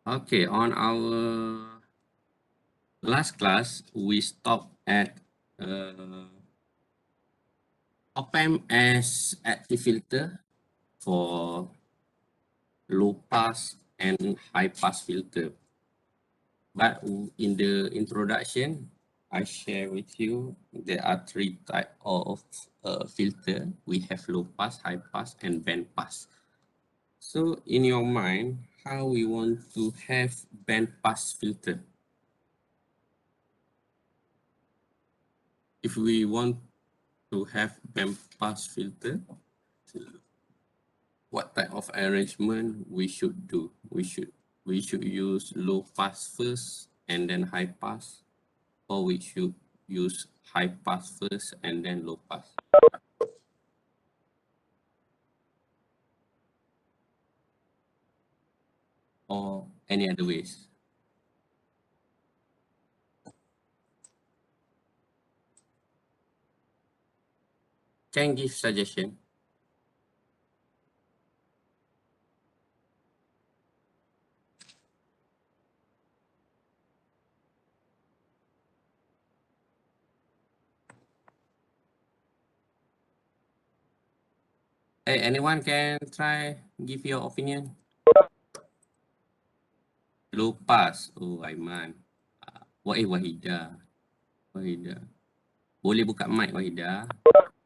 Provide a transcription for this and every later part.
Okay, on our last class, we stopped at op-amp as active filter for low pass and high pass filter. But in the introduction, I share with you there are three types of filter. We have low pass, high pass, and band pass. So in your mind, how we want to have band pass filter? If we want to have band pass filter, what type of arrangement we should do? We should use low pass first and then high pass, or we should use high pass first and then low pass, or any other ways? Can give suggestion. Hey, anyone can try give your opinion? Low pass. Oh, Aiman. Wahida. Wahida. Boleh buka mic Wahida.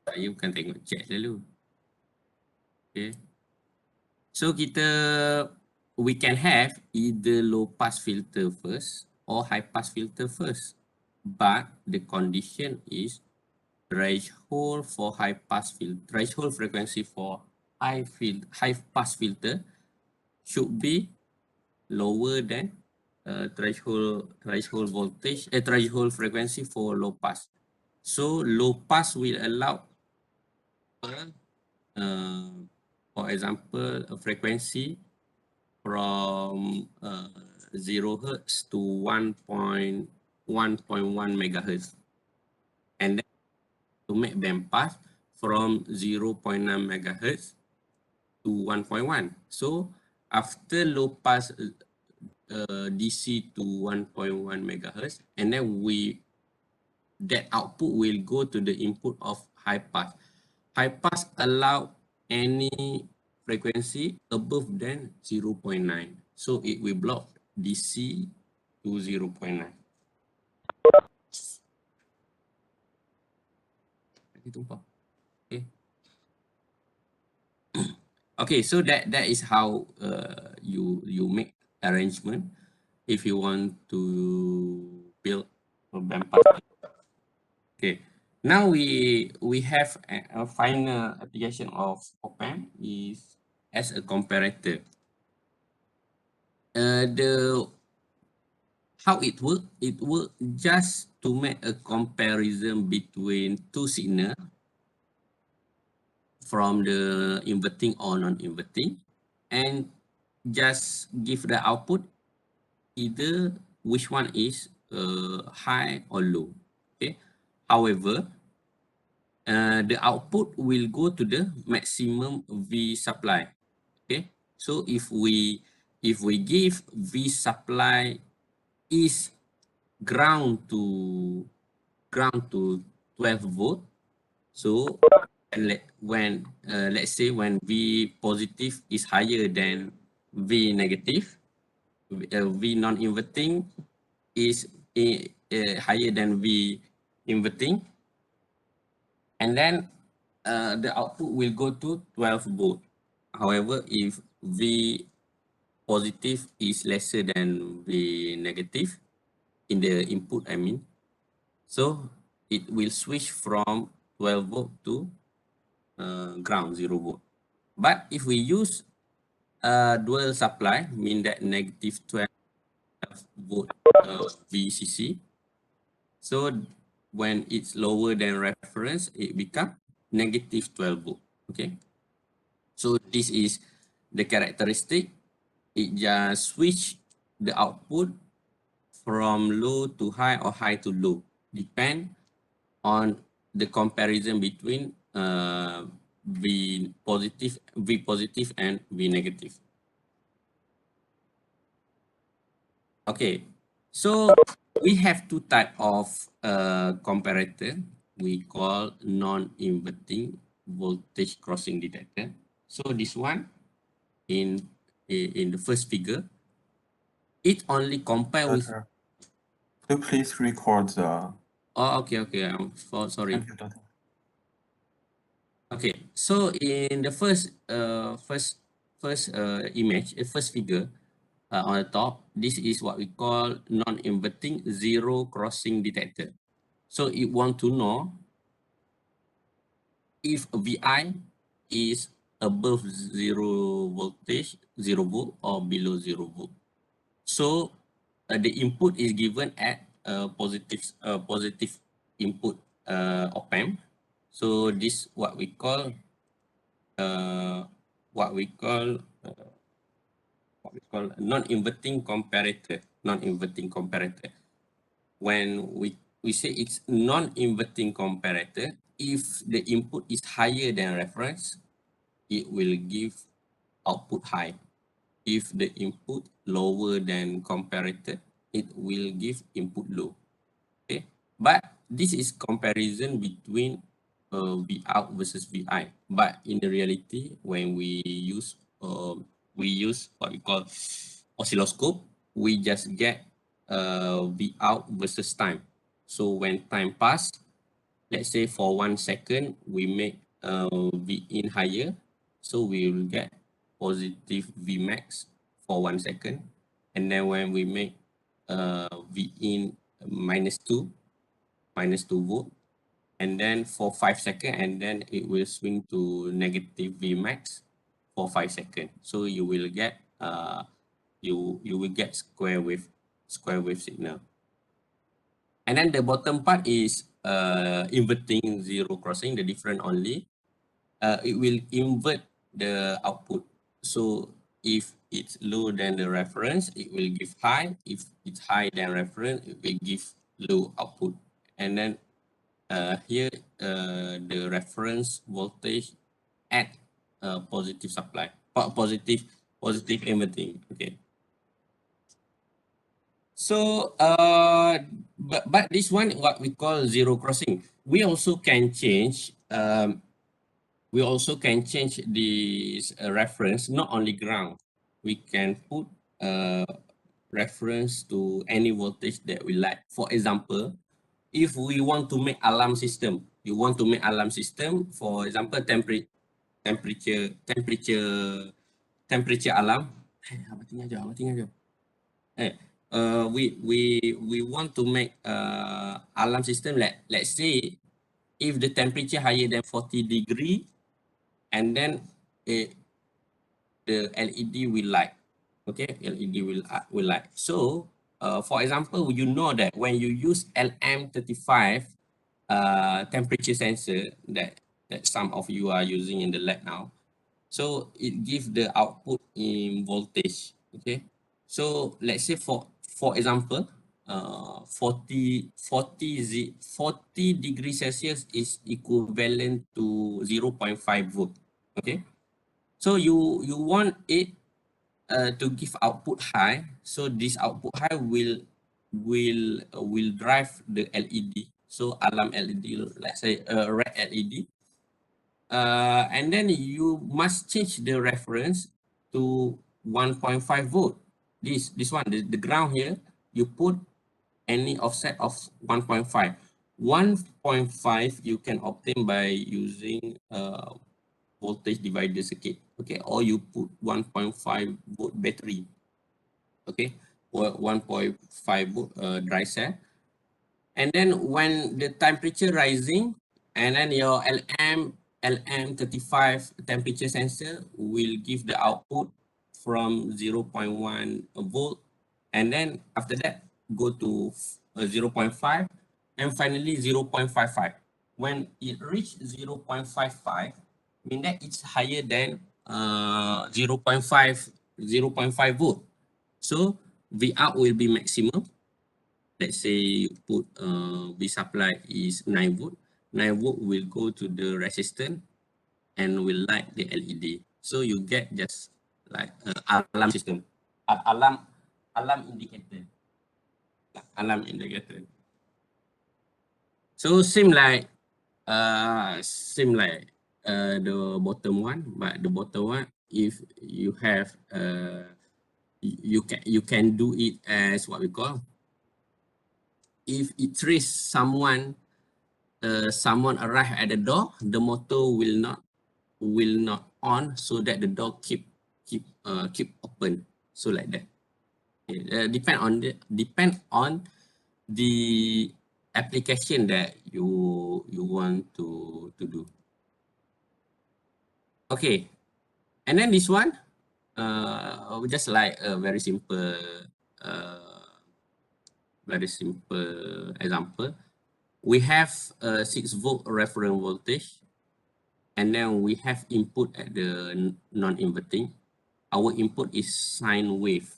Saya bukan tengok chat selalu. Okay. So we can have either low pass filter first or high pass filter first. But the condition is threshold for high pass filter, threshold frequency for high pass filter should be lower than threshold voltage, threshold frequency for low pass. So low pass will allow, for example, a frequency from 0 hertz to 1.1 megahertz, and then to make band pass from 0.9 megahertz to 1.1. So after low pass DC to 1.1 megahertz, and then that output will go to the input of high pass. High pass allow any frequency above than 0.9. So it will block DC to 0.9. Okay. Okay, so that is how you make arrangement if you want to build a band pass. Okay. Now we have a final application of op-amp is as a comparator. The how it work? It work just to make a comparison between two signal from the inverting or non-inverting, and just give the output either which one is high or low. Okay. However, the output will go to the maximum V supply. Okay, so if we give V supply is ground to 12 volt, so when let's say when V positive is higher than V negative, V non-inverting is higher than V inverting, and then the output will go to 12 volt. However, if V positive is lesser than V negative in the input, I mean, so it will switch from 12 volt to ground 0 volt. But if we use dual supply, mean that negative 12 volt VCC, so when it's lower than reference, it becomes negative 12 volt. Okay, so this is the characteristic. It just switch the output from low to high or high to low, depend on the comparison between V positive and V negative. Okay, so we have two type of comparator. We call non-inverting voltage crossing detector. So this one in the first figure, it only compare with. Doctor, could you please record the... Oh, okay. I'm sorry. Thank you, Doctor. Okay, so in the first image, first figure on the top, this is what we call non-inverting zero crossing detector. So it want to know if Vi is above zero volt, or below 0 volt. So the input is given at positive input op amp. So this uh, what we call non-inverting comparator. Non-inverting comparator. When we say it's non-inverting comparator, if the input is higher than reference, it will give output high. If the input lower than comparator, it will give input low. Okay, but this is comparison between V out versus Vi. But in the reality, when we use what we call oscilloscope, we just get V out versus time. So when time pass, let's say for 1 second, we make V in higher, so we will get positive V max for 1 second. And then when we make V in -2 volt, and then for 5 seconds, and then it will swing to negative V max for 5 seconds. So you will get you will get square wave signal. And then the bottom part is inverting zero crossing, the different only. It will invert the output. So if it's low than the reference, it will give high. If it's high than reference, it will give low output. And then here the reference voltage at positive supply, positive inverting. Okay. So but this one what we call zero crossing. We also can change this reference, not only ground. We can put reference to any voltage that we like. For example, if we want to make alarm system, for example, temperature alarm. We want to make alarm system. Let's say if the temperature higher than 40 degree, and then the LED will light. Okay, LED will light. So for example, you know that when you use LM35 temperature sensor that some of you are using in the lab now, so it gives the output in voltage. Okay, so let's say for example, 40 degrees Celsius is equivalent to 0.5 volt. Okay, so you want it to give output high. So this output high will drive the LED. So alarm LED, let's say red LED. And then you must change the reference to 1.5 volt. This one, the ground here, you put any offset of 1.5. 1.5 you can obtain by using voltage divider circuit. Okay, or you put 1.5 volt battery. Okay, or 1.5 volt dry cell. And then when the temperature rising, and then your LM35 temperature sensor will give the output from 0.1 volt, and then after that go to 0.5, and finally 0.55. When it reach 0.55, mean that it's higher than 0.5 volt. So V out will be maximum. Let's say you put V supply is 9 volt. 9 volt will go to the resistor and will light the LED. So you get just like alarm system, alarm indicator. alarm indicator. So same like the bottom one, but the bottom one, if you have you can do it as what we call, if it trace someone someone arrive at the door, the motor will not on, so that the door keep open, so like that. Depend on the application that you want to do. Okay, and then this one, just like a uh, very simple example. We have a 6-volt reference voltage, and then we have input at the non-inverting. Our input is sine wave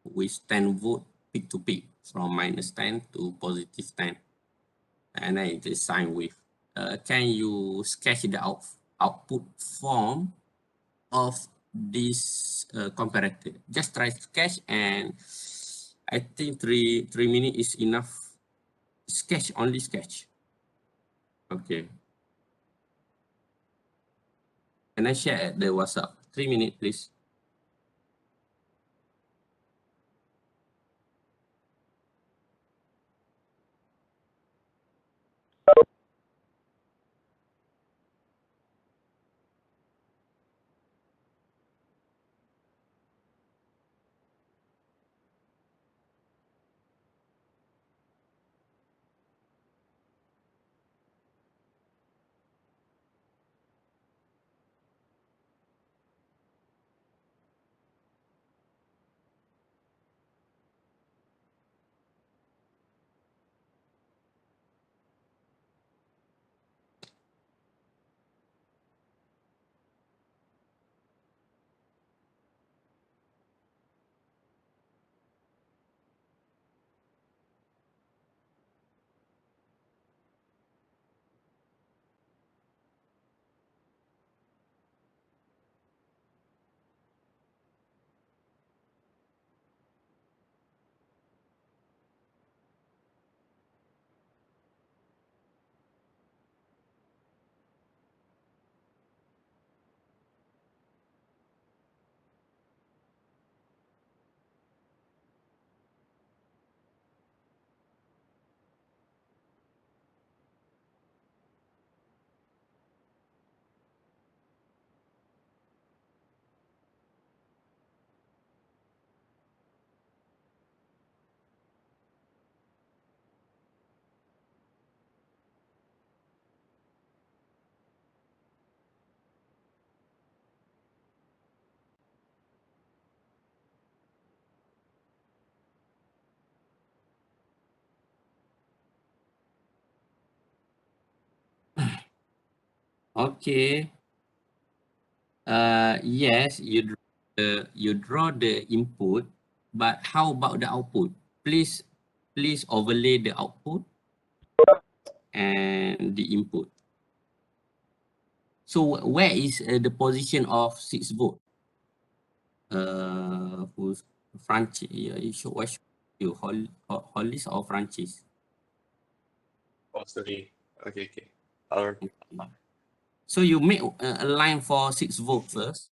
with 10 volt peak to peak, from -10 to +10, and then it is sine wave. Can you sketch the output form of this comparator? Just try to sketch, and I think three minutes is enough. Sketch, only sketch. Okay. Can I share at the WhatsApp? 3 minutes, please. Okay. Yes, you draw the input, but how about the output? Please overlay the output and the input. So where is the position of 6 volt? Who's Francis? You should watch you Hollis or Francis? Oh, sorry. Okay, okay. I'll So you make a line for 6 volt first.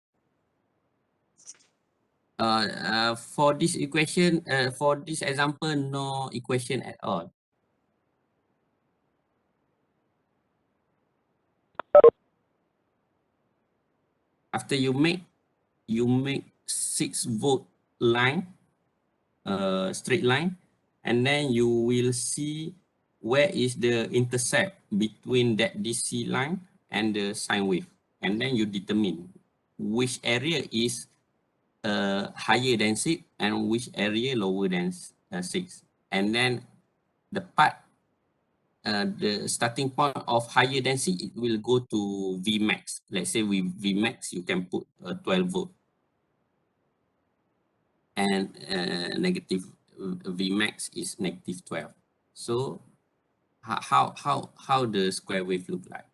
For this equation, for this example, no equation at all. After you make 6 volt line, straight line, and then you will see where is the intercept between that DC line and the sine wave, and then you determine which area is higher than 6 and which area lower than 6, and then the part the starting point of higher than 6, it will go to Vmax. Let's say with Vmax you can put 12 volt, and negative Vmax is -12. So how the square wave look like?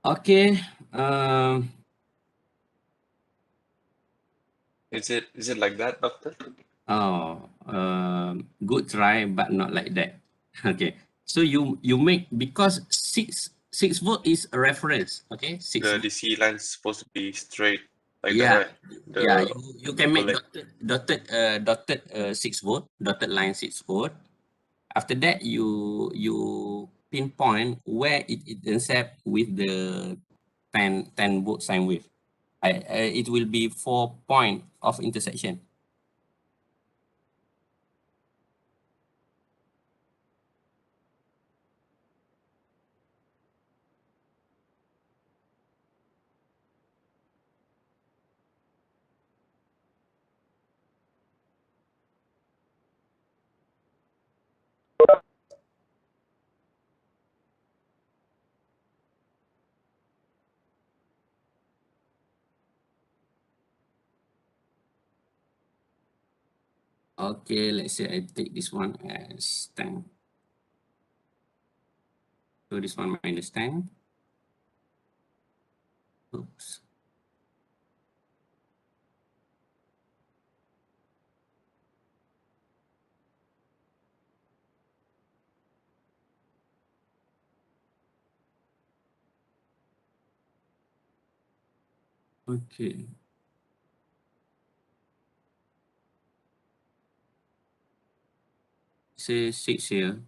Okay. Is it like that, doctor? Good try, but not like that. Okay. So you make, because six volt is a reference. Okay, six The volt. DC line's supposed to be straight like that, Yeah, right? yeah. The You can make bullet. dotted 6 volt, dotted line 6 volt. After that, you pinpoint where it intersect with the 10 volt sine wave. It will be 4 point of intersection. Okay, let's say I take this one as 10. So this one minus 10. Oops. Okay. Say 6 here.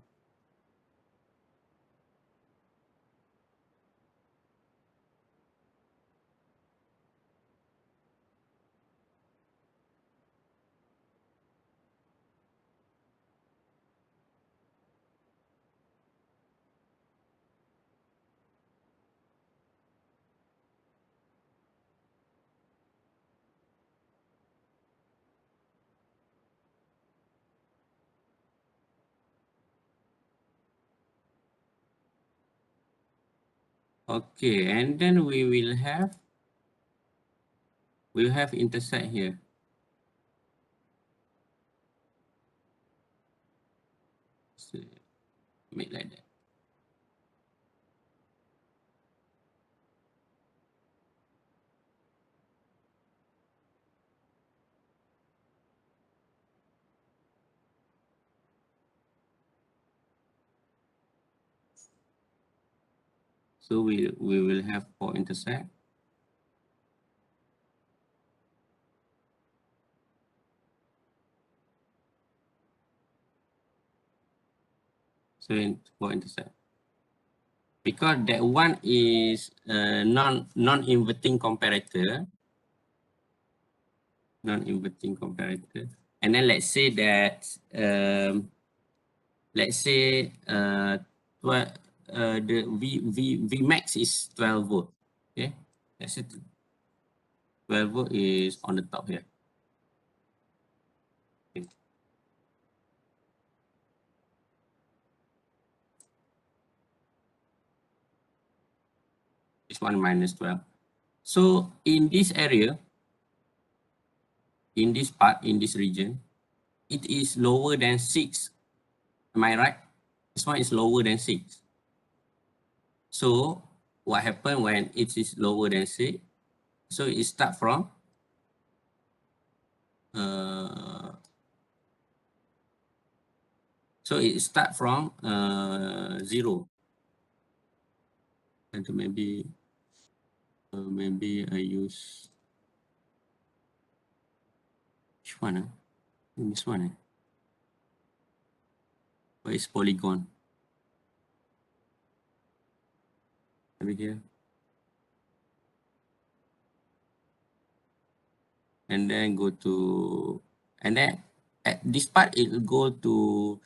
Okay, and then we'll have intersect here. So make like that. So we will have 4 intersect. So 4 intersect. Because that one is non-inverting comparator. Non-inverting comparator. And then let's say that let's say the V max is 12 volt. Okay, let's say 12 volt is on the top here. Okay. This one minus 12. So in this area, in this part, in this region, it is lower than 6. Am I right? This one is lower than 6. So what happens when it is lower than 6? So it start from so it start from 0. And maybe I use which one? This one. Where is polygon? Over here. And then go to, and then at this part it will go to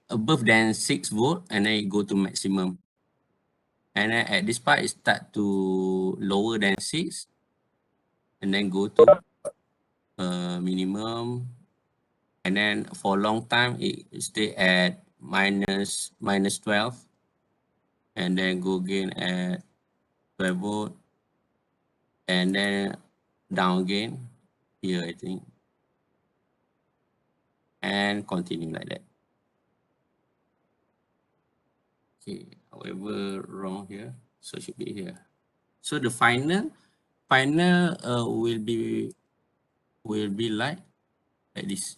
above than 6 volt, and then it go to maximum. And then at this part it start to lower than 6, and then go to minimum. And then for a long time it stay at minus 12, and then go again at 12 volt, and then down again here, I think, and continue like that. Okay, however, wrong here. So it should be here. So the final will be like this.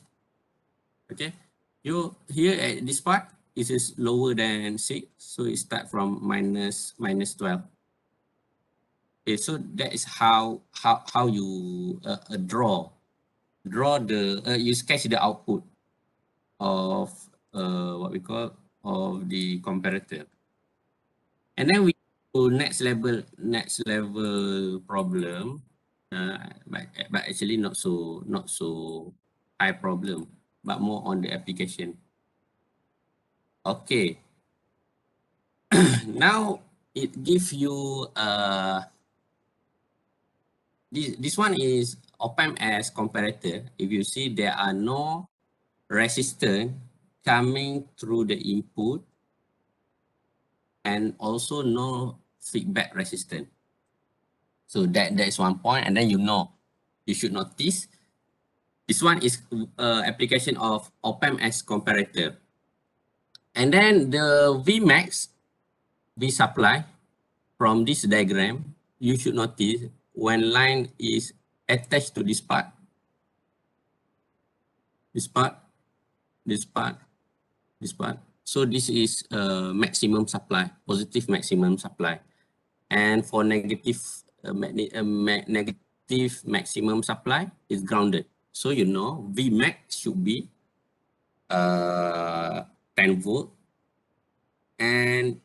Okay. You here at this part, it is lower than 6, so it start from minus 12. Okay, so that is how you draw the you sketch the output of what we call of the comparator. And then we go next level problem, but actually not so high problem, but more on the application. Okay. Now it gives you this one is op-amp as comparator. If you see, there are no resistance coming through the input and also no feedback resistance. So that is one point, and then you should notice this one is application of op-amp as comparator. And then the Vmax V supply from this diagram, you should notice when line is attached to this part, this part, this part, this part. So this is maximum supply, positive maximum supply. And for negative negative maximum supply is grounded. So you know Vmax should be 10 volt and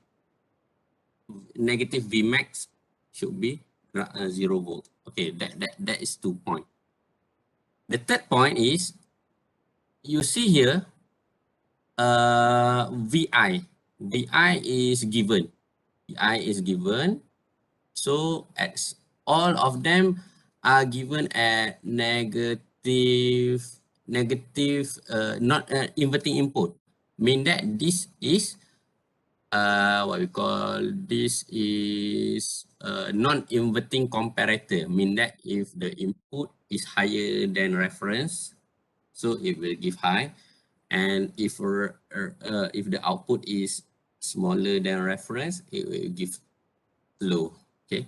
negative Vmax should be 0 volt. Okay, that is 2 points. The third point is you see here VI. VI is given. VI is given. So as all of them are given at negative not inverting input, mean that this is what we call this is non-inverting comparator, mean that if the input is higher than reference, so it will give high, and if the output is smaller than reference, it will give low. Okay.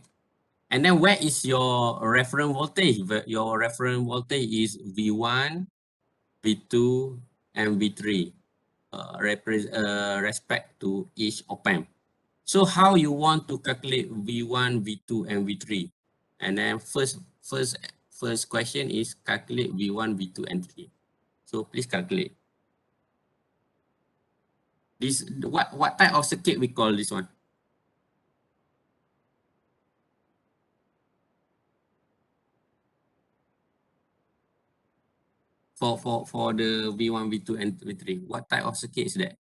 And then where is your reference voltage? Your reference voltage is V1, V2, and V3, respect to each op-amp. So how you want to calculate V1, V2, and V3? And then first question is calculate V1, V2, and 3. So please calculate. This what type of circuit we call this one? For the V1, V2, and V3, what type of circuit is that?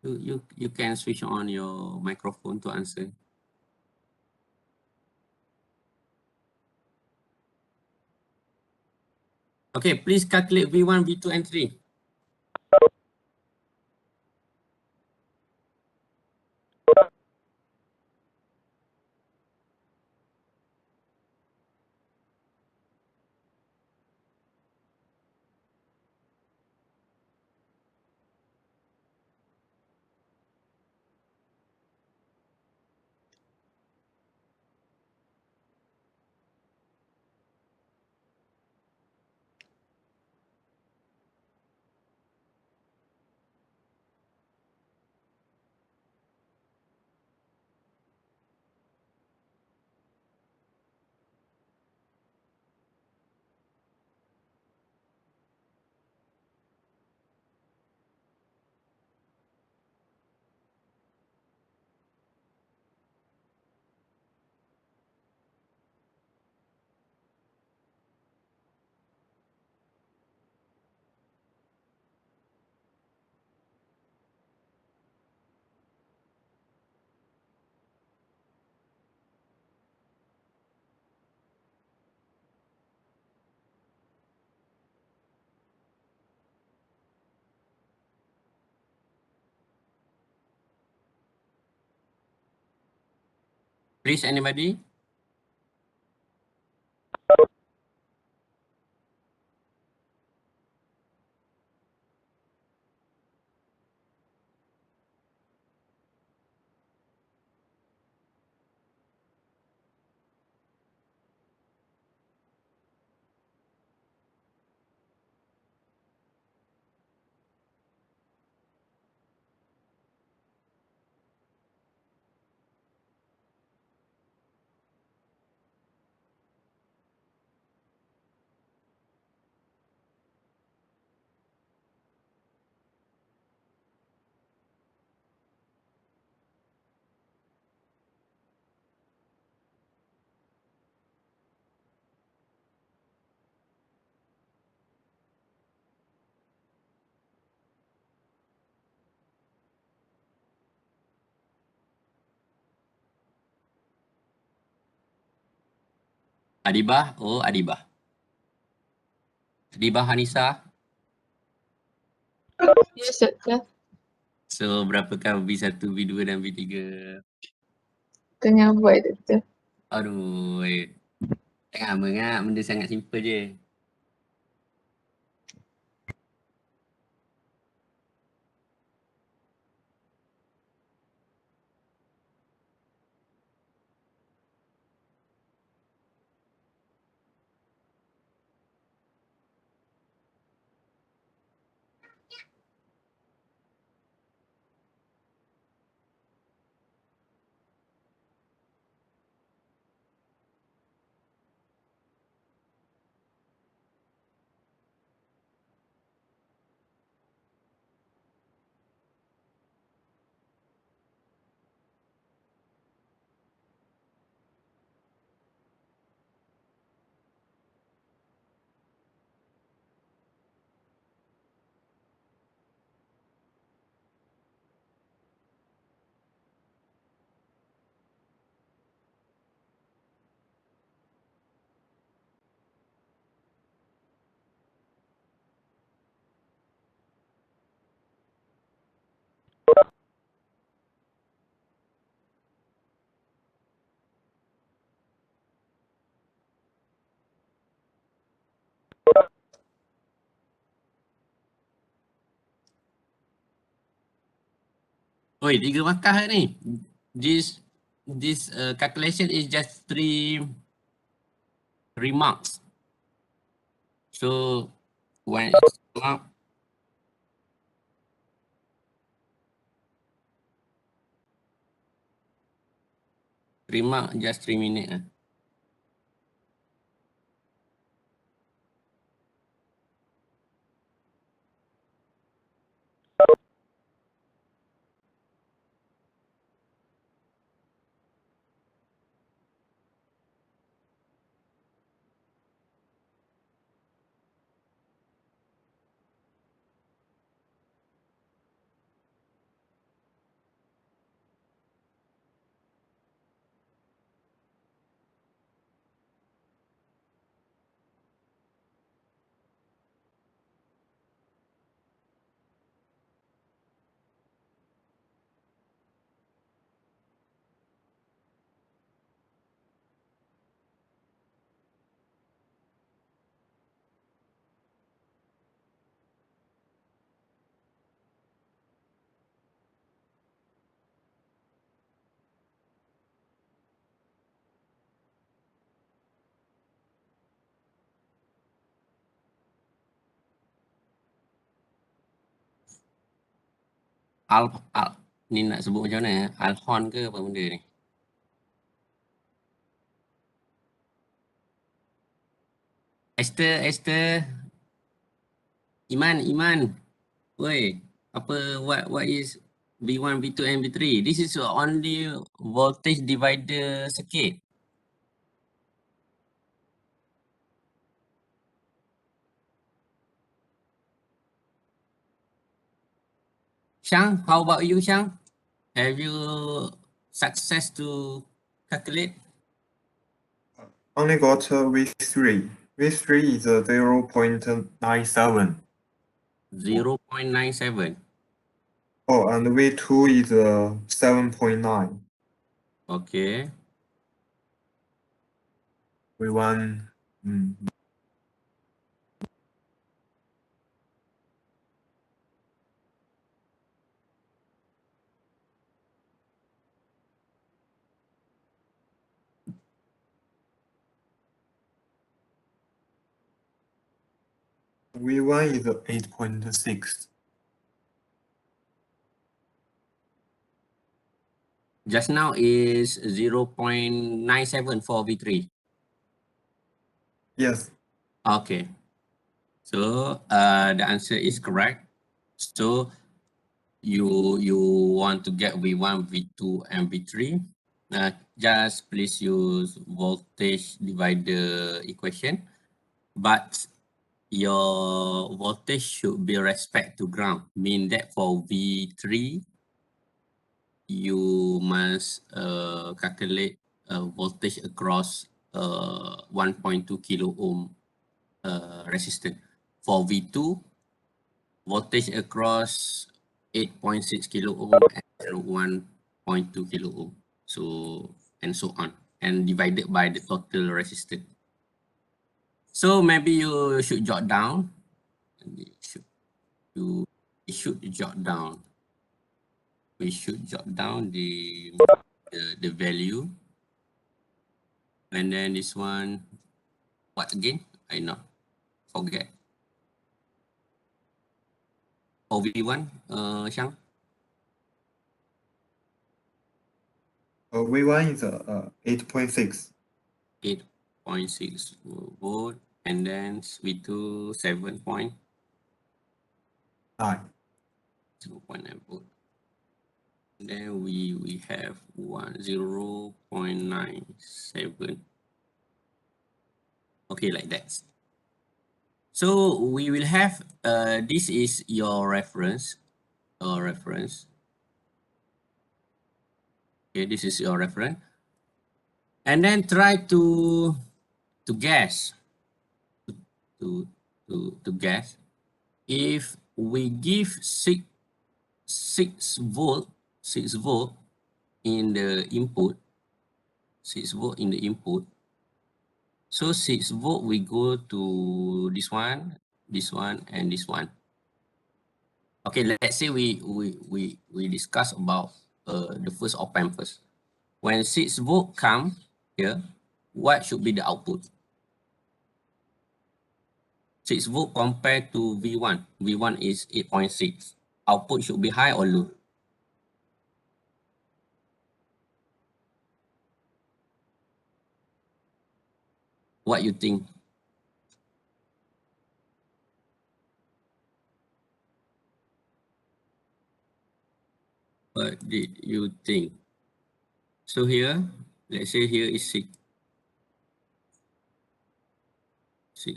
You can switch on your microphone to answer. Okay, please calculate V1, V2, and 3. Please, anybody? Adibah, oh Adibah. Adibah Hanisa. Yes, Doctor. So berapakah B1, B2 dan B3? Tengah buat, Doctor. Aduh, jangan mengak, benda sangat simple je. Oi, 3 markah ni. This calculation is just 3 marks. So when it's mark, just 3 minutes. Ni nak sebut macam mana? Alhon ke apa benda ni? Esther. Iman. Woi, what is V1, V2 and V3? This is only voltage divider circuit. Shang, how about you, Shang? Have you success to calculate? Only got V3. V3 is 0.97. 0.97. Oh, and V2 is 7.9. Okay. V1. V1 is 8.6. Just now is 0.97 for V3. Yes. Okay. So the answer is correct. So you want to get V1, V2 and V3. Just please use voltage divider equation. But your voltage should be respect to ground. Mean that for V3, you must calculate voltage across 1.2 kilo ohm resistor. For V2, voltage across 8.6 kilo ohm and 1.2 kilo ohm. So, and so on, and divided by the total resistance. So maybe you should jot down. You should jot down. We should jot down the value. And then this one, what again? I not forget. OV1, Shang? V1 is 8.6. 8.6 volt. And then V2, 7.0.9 9. volt. And then we have 0.97. Okay, like that. So we will have, this is your reference. Okay, this is your reference. And then try to guess, to guess if we give 6 volt, 6 volt in the input, 6 volt in the input. So 6 volt we go to this one, and this one. Okay, let's say we discuss about the first op amp first. When 6 volt come here, what should be the output? 6 volt compared to V1. V1 is 8.6. Output should be high or low? What you think? What did you think? So here, let's say here is 6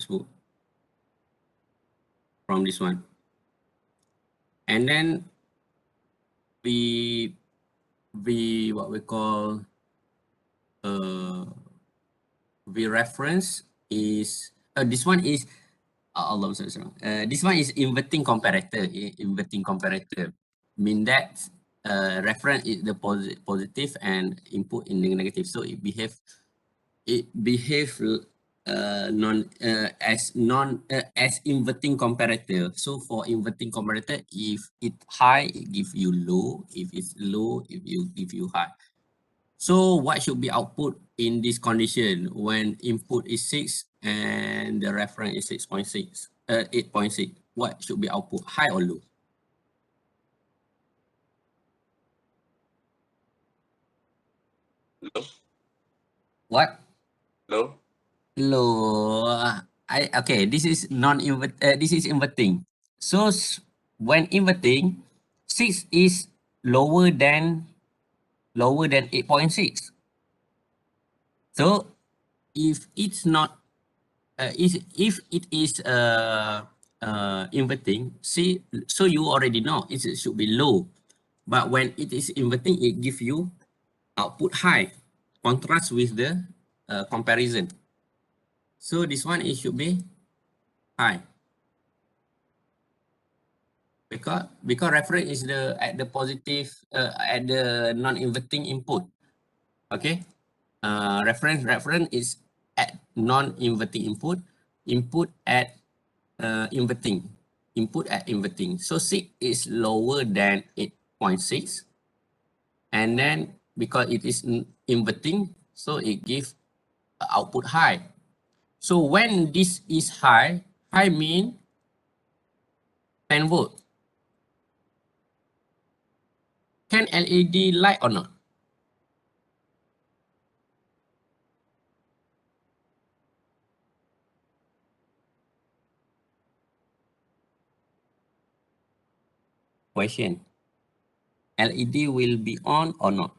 volt from this one. And then what we call V reference is this one is Allah, this one is inverting comparator. Inverting comparator mean that reference is the positive and input in the negative. So it behave as inverting comparator. So for inverting comparator, if it high, it give you low. If it's low, it will give you high. So what should be output in this condition when input is 6 and the reference is 6.6, 8.6? What should be output, high or low? Low? What? Low? Low. Okay, this is non-invert. This is inverting. So when inverting, 6 is lower than 8.6. So if it's not if it is inverting, see, so you already know it should be low, but when it is inverting, it gives you output high, contrast with the comparison. So this one, it should be high because reference is at the positive, at the non-inverting input. Okay, reference is at non-inverting input at inverting, So 6 is lower than 8.6, and then because it is inverting, so it gives output high. So when this is high mean 10 volt. Can LED light or not? Question. LED will be on or not?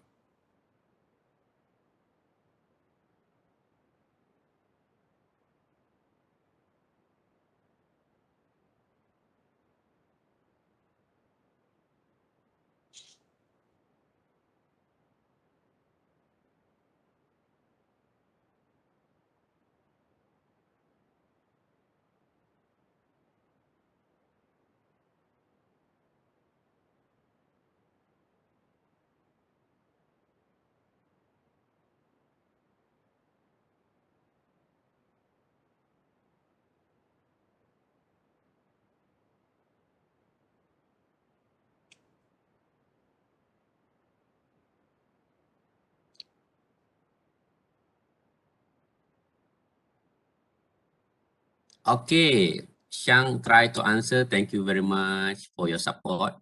Okay, Xiang try to answer. Thank you very much for your support.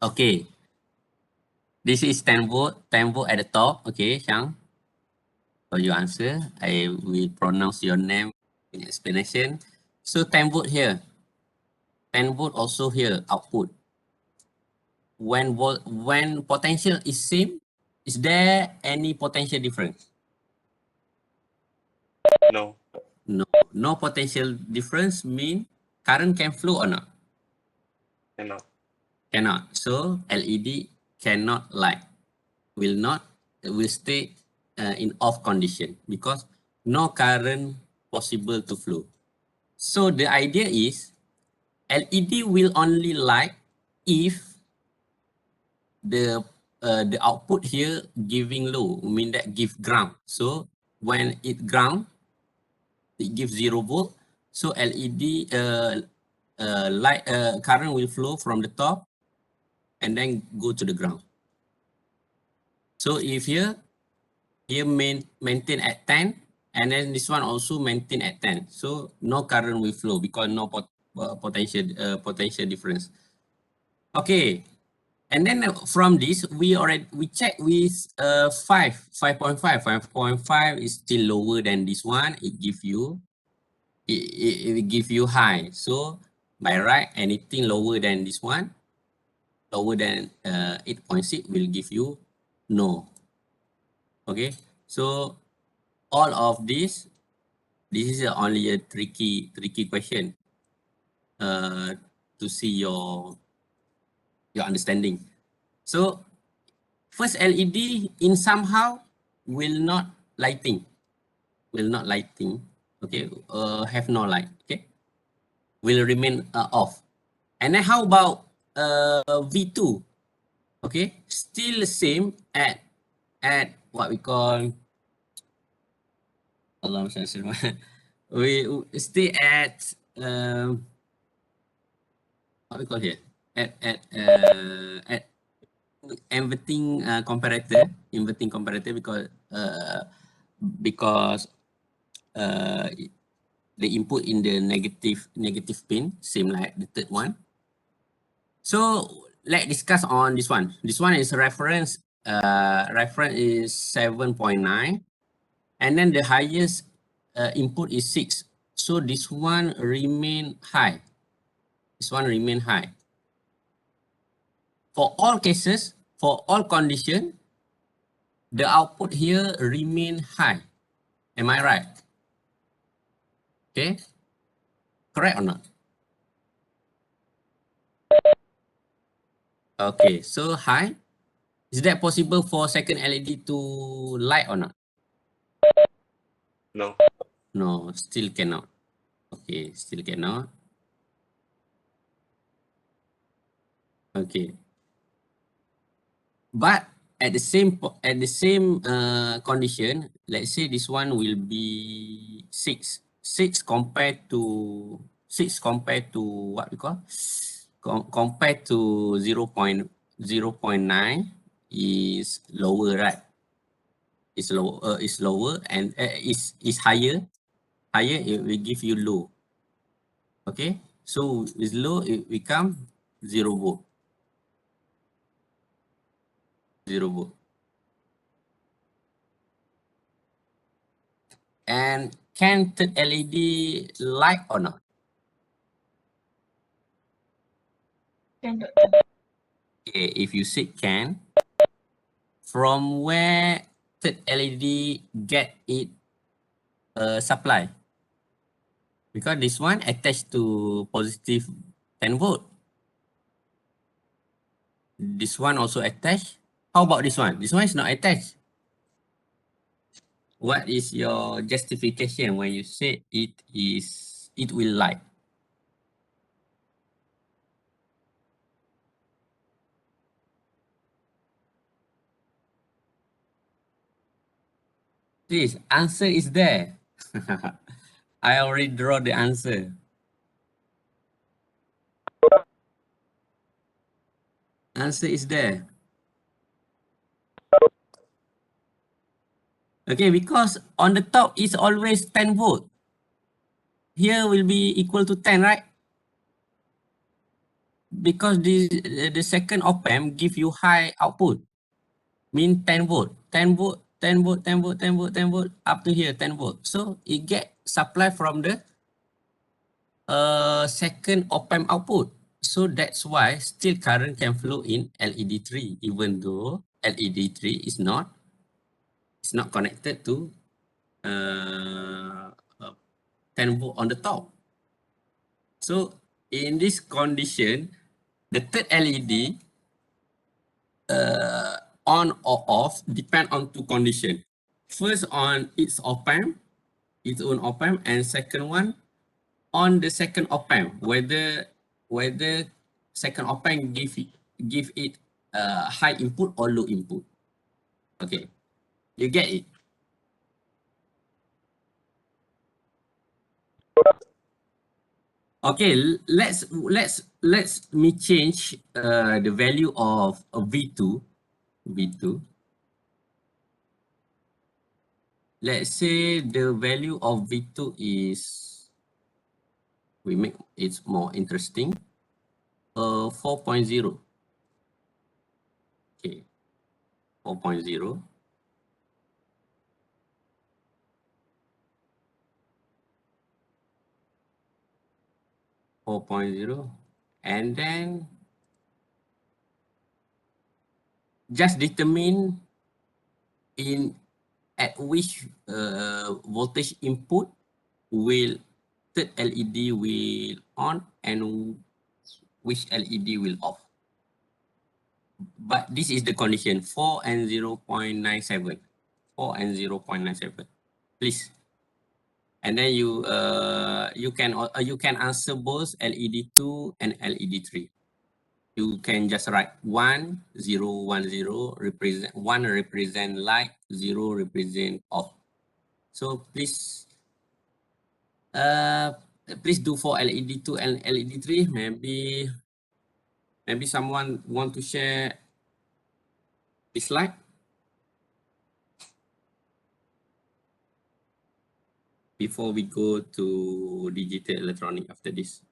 Okay, this is 10 volt at the top. Okay, Xiang, for your answer, I will pronounce your name in explanation. So 10 volt here, 10 volt also here, output. When potential is same, is there any potential difference? No. No, no potential difference mean current can flow or not? Cannot. Cannot. So LED cannot light, will stay in off condition because no current possible to flow. So the idea is LED will only light if the output here giving low, mean that give ground. So when it ground, it gives 0 volt. So LED light current will flow from the top and then go to the ground. So if here maintain at 10, and then this one also maintain at 10. So no current will flow because no potential difference. Okay, and then from this we check with 5.5. 5.5 is still lower than this one. It give you it give you high. So by right, anything lower than this one, lower than 8.6 will give you no. Okay, so all of this is only a tricky question to see your understanding. So first LED in somehow will not lighting, okay, have no light, okay, will remain off. And then how about V2? Okay, still the same at what we call Allah we stay at what we call here at inverting comparator because the input in the negative pin same like the third one. So let's discuss on this one. This one is reference is 7.9, and then the highest input is 6. So this one remain high. This one remain high. For all cases, for all condition, the output here remain high. Am I right? Okay. Correct or not? Okay, so high. Is that possible for second LED to light or not? No. No, still cannot. Okay, still cannot. Okay. But at the same condition, let's say this one will be 6. 6 compared to what we call compared to 0.9 is lower, right? Is lower and is higher. Higher it will give you low. Okay, so is low it become 0 volt. 0 volt. And can third LED light or not? Can, Doctor. Okay, if you say can, from where third LED get it supply? Because this one attached to positive 10 volt. This one also attached. How about this one? This one is not attached. What is your justification when you say it will light? Please, answer is there. I already draw the answer. Answer is there. Okay, because on the top is always 10 volt. here will be equal to 10, right? Because the second op-amp give you high output, mean 10 volt, 10 volt, 10 volt, 10 volt, 10 volt, 10 volt, up to here 10 volt. So it get supply from the second op-amp output. So that's why still current can flow in LED3, even though LED3 is not connected to uh, uh, 10 volt on the top. So in this condition, the third LED on or off depend on two conditions. First on its op-amp, its own op-amp, and second one on the second op-amp, whether second op-amp give it high input or low input. Okay, you get it. Okay, let's me change the value of V2. Let's say the value of V2 is, we make it more interesting, 4.0. Okay, 4.0. And then just determine at which voltage input will third LED will on and which LED will off. But this is the condition, 4 and 0.97. 4 and 0.97. Please. And then you can answer both LED2 and LED3. You can just write 1, 0, 1, 0, represent 1 represent light, 0 represent off. So please do for LED2 and LED3. Maybe someone want to share this slide. Before we go to digital electronic after this.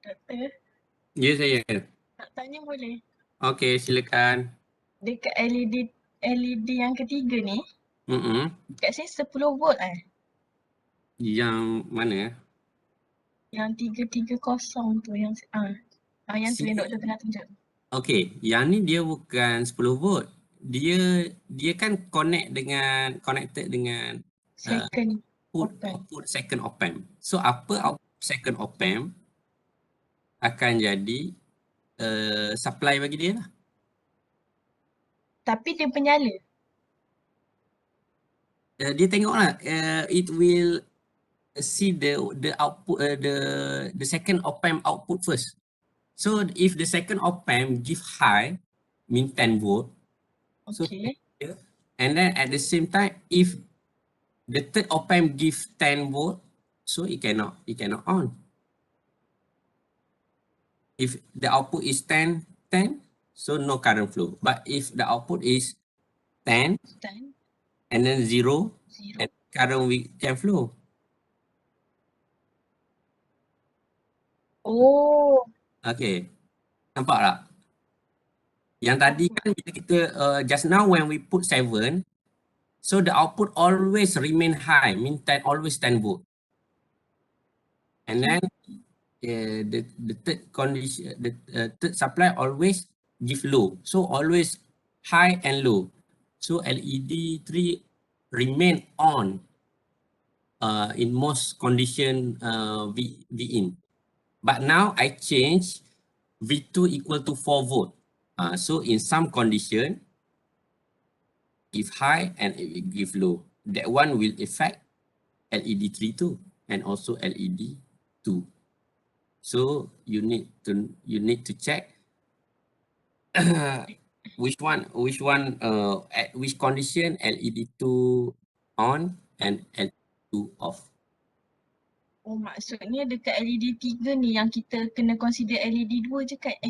Doktor, Ya, saya. nak tanya boleh? Okey, silakan. Dekat LED yang ketiga ni, kat sini 10 volt Yang mana? Yang 330 tu yang yang tu yang doktor tengah tunjuk. Okey, yang ni dia bukan 10 volt. Dia kan connected dengan Second output second op-amp. So apa output second op-amp akan jadi supply bagi dia lah. Tapi dia penyala. Dia tengoklah, it will see the output, the second op-amp output first. So if the second op-amp give high, mean 10 volt. Okay. So, and then at the same time, if the third op-amp give 10 volt, so it cannot on. If the output is 10, so no current flow. But if the output is 10 and then 0, and current can flow. Oh. Okay, nampak tak? Yang tadi kan kita just now when we put 7, so the output always remain high, mean 10, always 10 volt. And then the third condition, the third supply always give low. So always high and low. So LED3 remain on in most condition V in. But now I change V2 equal to 4 volt. So in some condition, give high and it will give low. That one will affect LED3 too. and also LED 2. So you need to check which one at which condition LED 2 on and LED 2 off. Oh, maksudnya dekat LED 3 ni yang kita kena consider LED 2 je kan?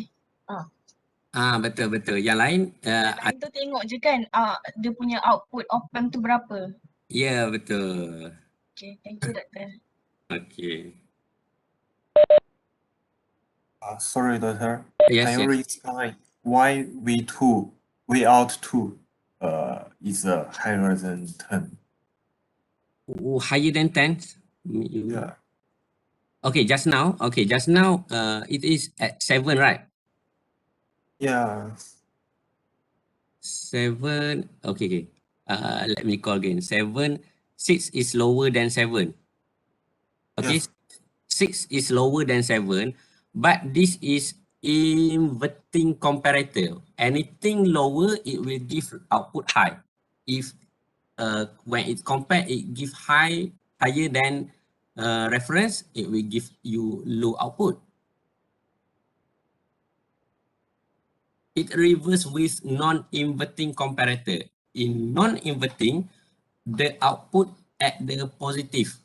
Betul. Yang lain Lain tu tengok je kan dia punya output op-amp tu berapa. ya, betul. Okay, thank you Doktor. Okay. Sorry, Doctor. Yes, Can you explain why V2, V out 2 is higher than 10? Higher than 10? Yeah. Okay, just now it is at 7, right? Yeah. 7, okay. Let me call again. 6 is lower than 7. Okay, Yes. 6 is lower than 7, but this is inverting comparator. Anything lower, it will give output high. If when it compare, it give higher than reference, it will give you low output. It reverse with non-inverting comparator. In non-inverting, the output at the positive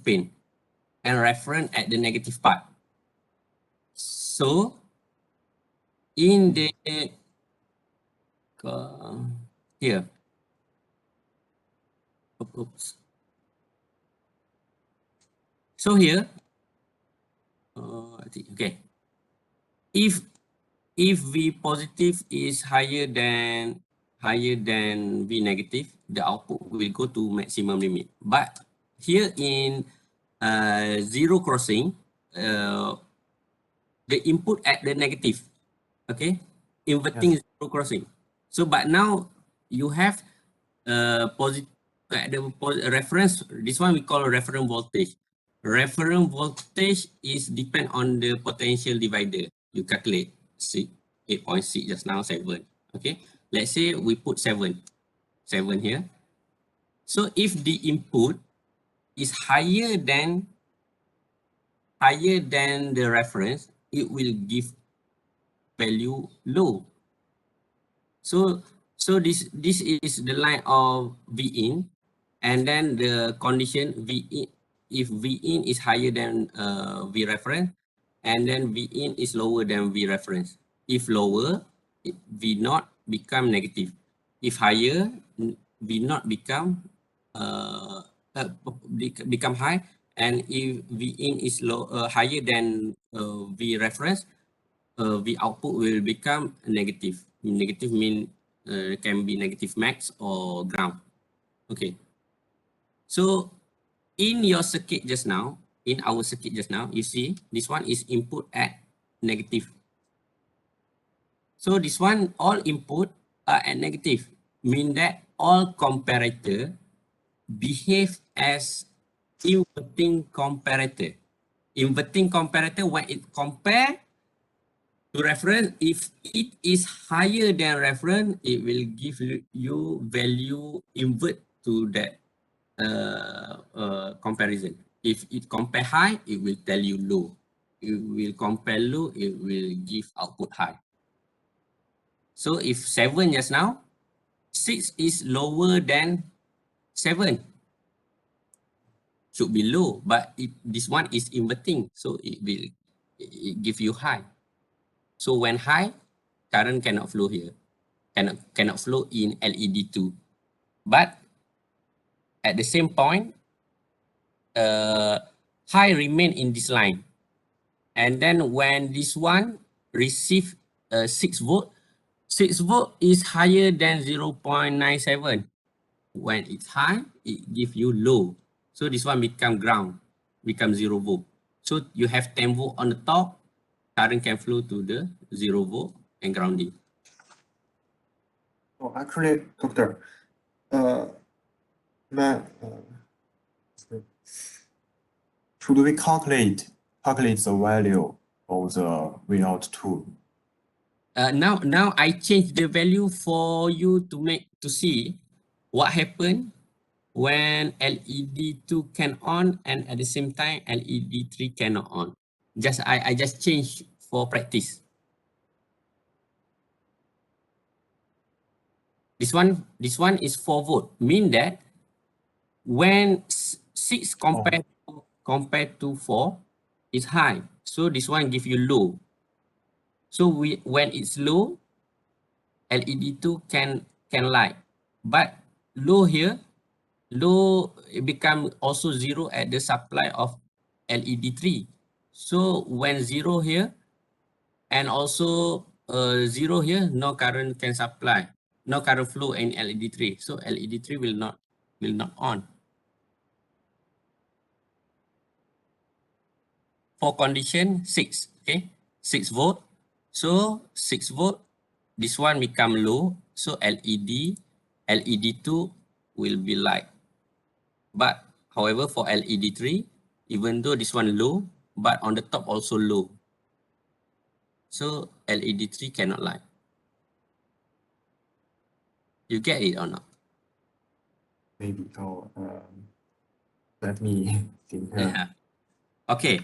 pin and reference at the negative part. So in the here, oops. So here, okay. If V positive is higher than V negative, the output will go to maximum limit. But here in zero crossing, the input at the negative, okay, inverting zero crossing. So but now you have positive at the reference. This one we call reference voltage. Reference voltage is depend on the potential divider. You calculate 8.6 just now, 7. Okay, let's say we put 7 here. So if the input is higher than the reference, it will give value low. So this is the line of V in, and then the condition V in, if V in is higher than V reference, and then V in is lower than V reference. If lower, V naught become negative. If higher, V naught become high, and if V in is higher than V reference, V output will become negative. Negative mean can be negative max or ground. Okay. So in your circuit just now, in our circuit just now, you see this one is input at negative. So this one, all input are at negative, mean that all comparator behave as inverting comparator. Inverting comparator, when it compare to reference, if it is higher than reference, it will give you value invert to that comparison. If it compare high, it will tell you low. It will compare low, it will give output high. So if 7 just now, 6 is lower than 7. Should be low, but this one is inverting, so it will give you high. So when high, current cannot flow here, cannot flow in LED 2. But at the same point, high remain in this line. And then when this one receive 6 volt, 6 volt is higher than 0.97. When it's high, it give you low. So this one become ground, become 0 volt. So you have 10 volt on the top, current can flow to the 0 volt and grounding. Oh, actually, Doctor, should we calculate the value of the V out 2? Now I change the value for you to see what happened when LED2 can on and at the same time LED3 cannot on. I just change for practice. This one is 4 volt, mean that when 6 compared to 4 is high, so this one give you low. So when it's low, LED2 can light, but low here, low it become also 0 at the supply of LED3. So when 0 here and also 0 here, no current can supply, no current flow in LED3. So LED3 will not on. For condition 6, okay, 6 volt. So 6 volt, this one become low. So LED2 will be light. But however, for LED3, even though this one low, but on the top also low. So LED3 cannot light. You get it or not? Maybe. Let me think here. Yeah. Okay.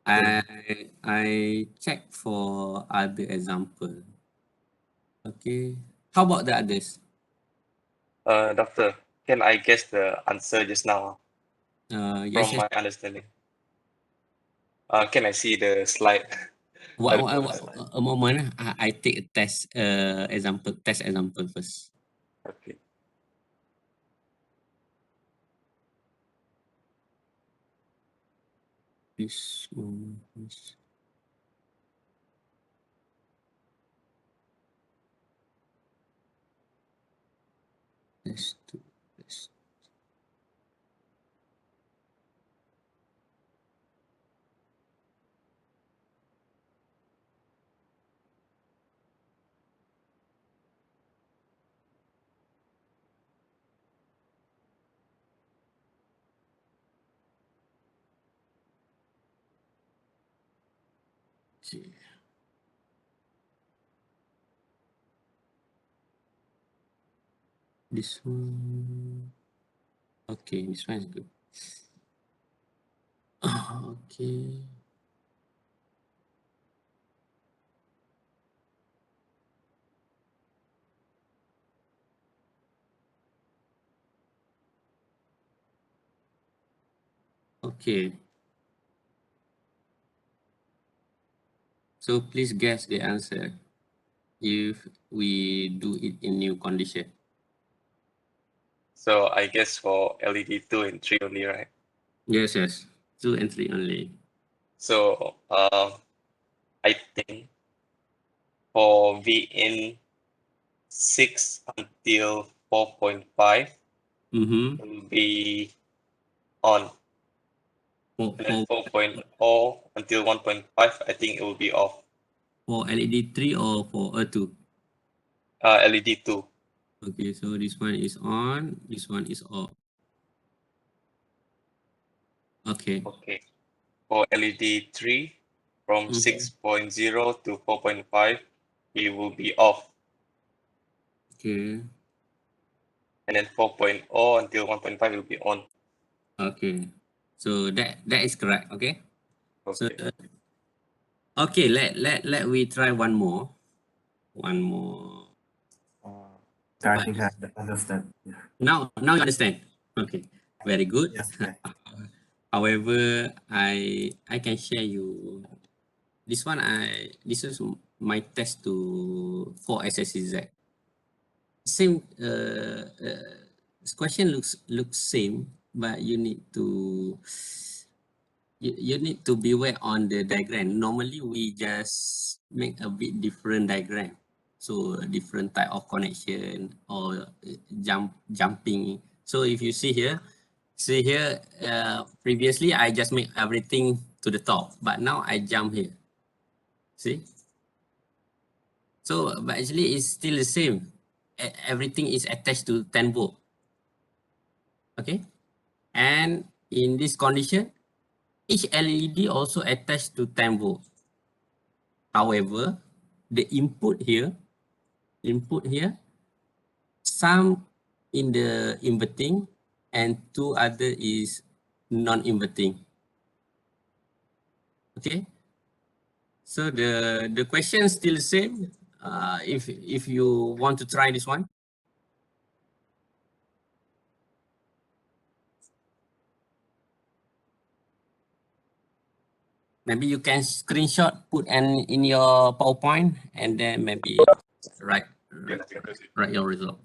I check for other example. Okay. How about the others? Doctor, can I guess the answer just now Yes, from my understanding? Can I see the slide? a moment. I take a test example first. Okay. This one is test 2. Okay. This one. Okay, this one is good. Okay. Okay. So please guess the answer if we do it in new condition. So I guess for LED 2 and 3 only, right? Yes. 2 and 3 only. So I think for VN 6 until 4.5 will be on. And then 4.0 until 1.5, I think it will be off. For LED 3 or for 2? LED 2. Okay, so this one is on, this one is off. Okay. Okay. For LED 3, from 6.0 to 4.5, it will be off. Okay. And then 4.0 until 1.5 will be on. Okay. So that is correct. Okay. So Okay. okay, let we try one more. I think I understand. Yeah. Now you understand. Okay. Very good. Yes. Okay. However, I can share you this one. This is my test for SSCZ. Same. This question looks same, but you need to beware on the diagram. Normally, we just make a bit different diagram. So a different type of connection or jumping. So if you see here, previously I just make everything to the top, but now I jump here. See? So, but actually it's still the same. Everything is attached to 10 volt. Okay? And in this condition, each LED also attached to 10 volt. However, the input here, some in the inverting and 2 other is non-inverting. Okay, so the question is still the same. If you want to try this one, maybe you can screenshot, put in your PowerPoint, and then maybe write your result.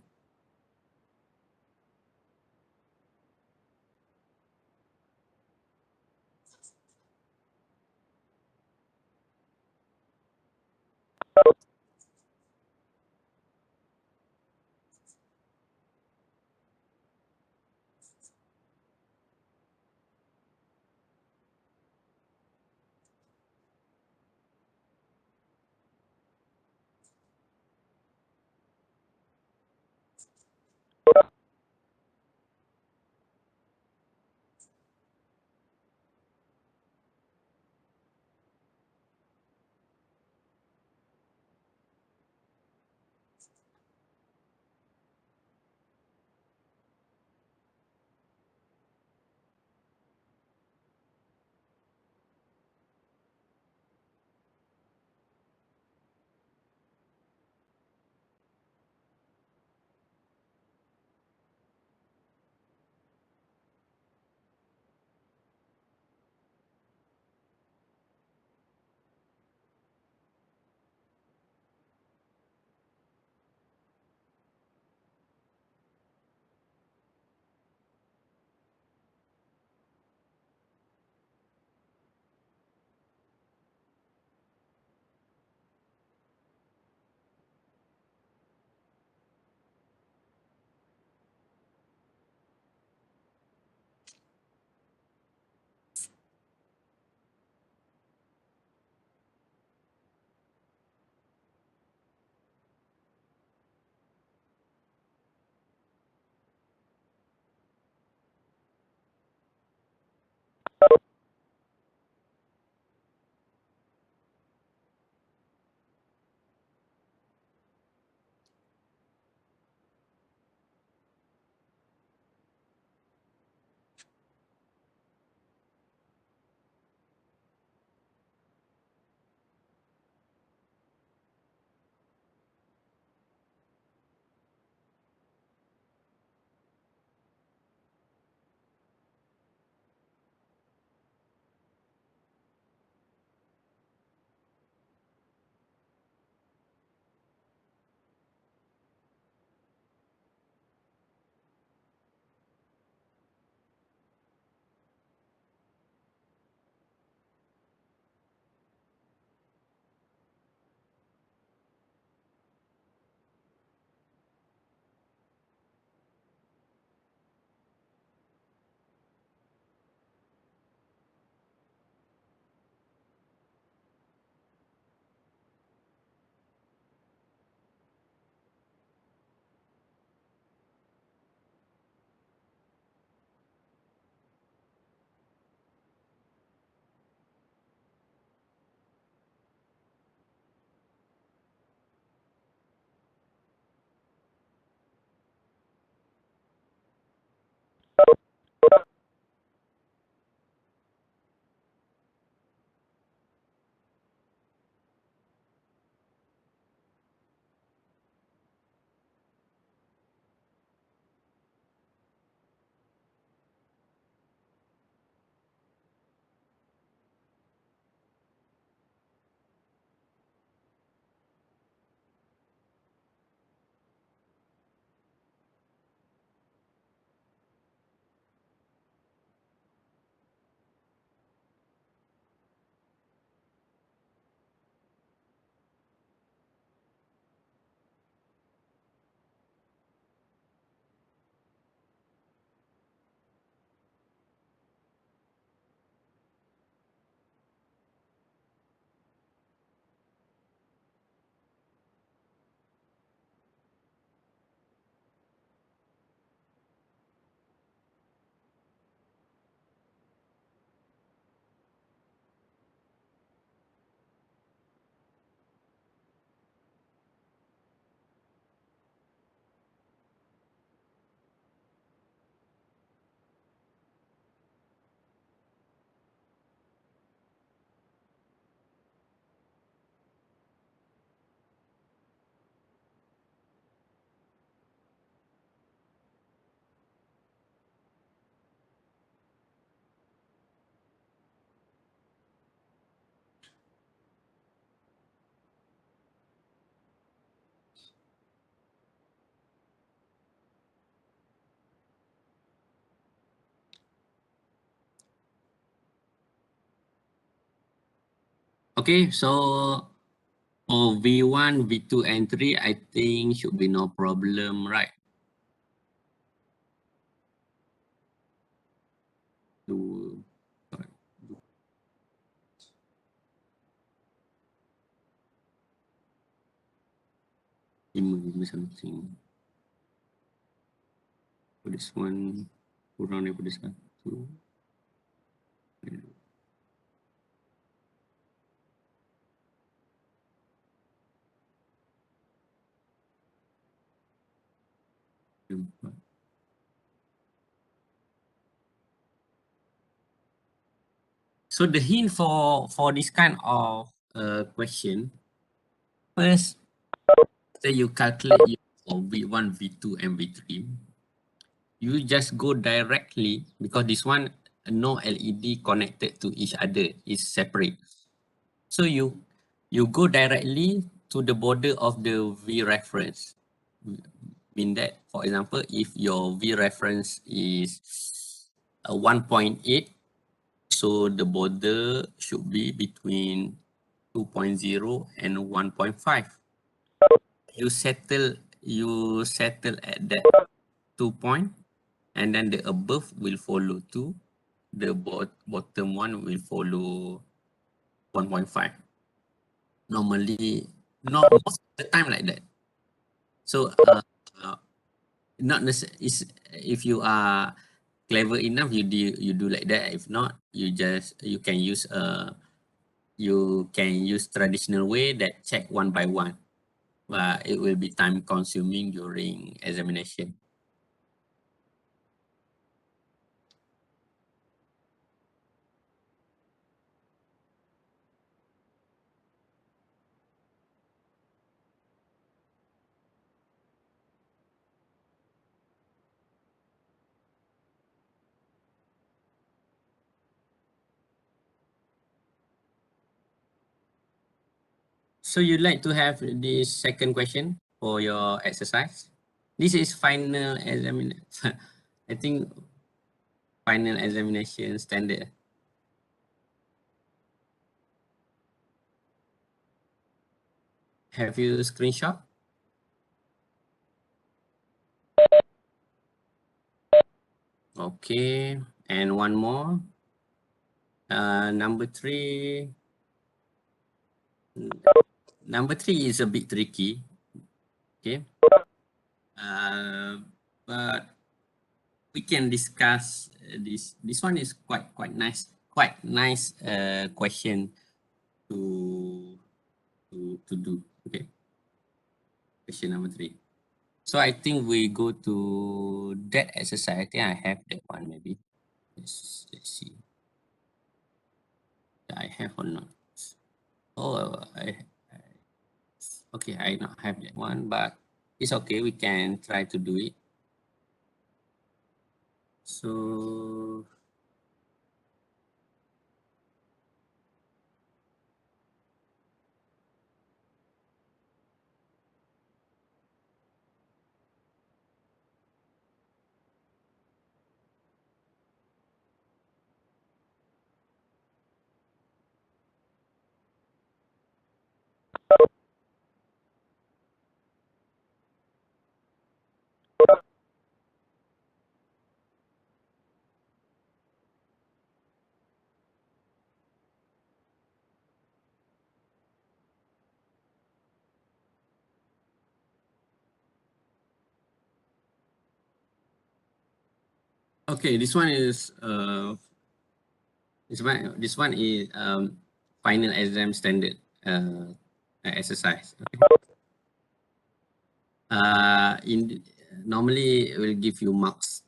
Okay, so for V1, V2, and 3, I think should be no problem, right? Sorry. 5 something. For this one, kurang daripada 1. So the hint for this kind of question, first, say you calculate for V1, V2, and V3, you just go directly, because this one no LED connected to each other, is separate. So you go directly to the border of the V reference. Mean that, for example, if your V reference is 1.8, so the border should be between 2.0 and 1.5. You settle at that 2 point, and then the above will follow 2, the bottom one will follow 1.5. Normally, not most of the time like that. So not necessarily, if you are clever enough, you do like that. If not, you can use traditional way, that check one by one, but it will be time consuming during examination. So you'd like to have this second question for your exercise? This is final examination. I think final examination standard. Have you screenshot? Okay, and one more. Number 3. Number 3 is a bit tricky. Okay. But we can discuss this. This one is quite nice. Quite nice question to do. Okay. Question number 3. So I think we go to that exercise. I think I have that one maybe. Let's see. I have or not. Oh, okay, I not have that one, but it's okay. We can try to do it. So okay, this one is final exam standard exercise. Okay. Normally it will give you marks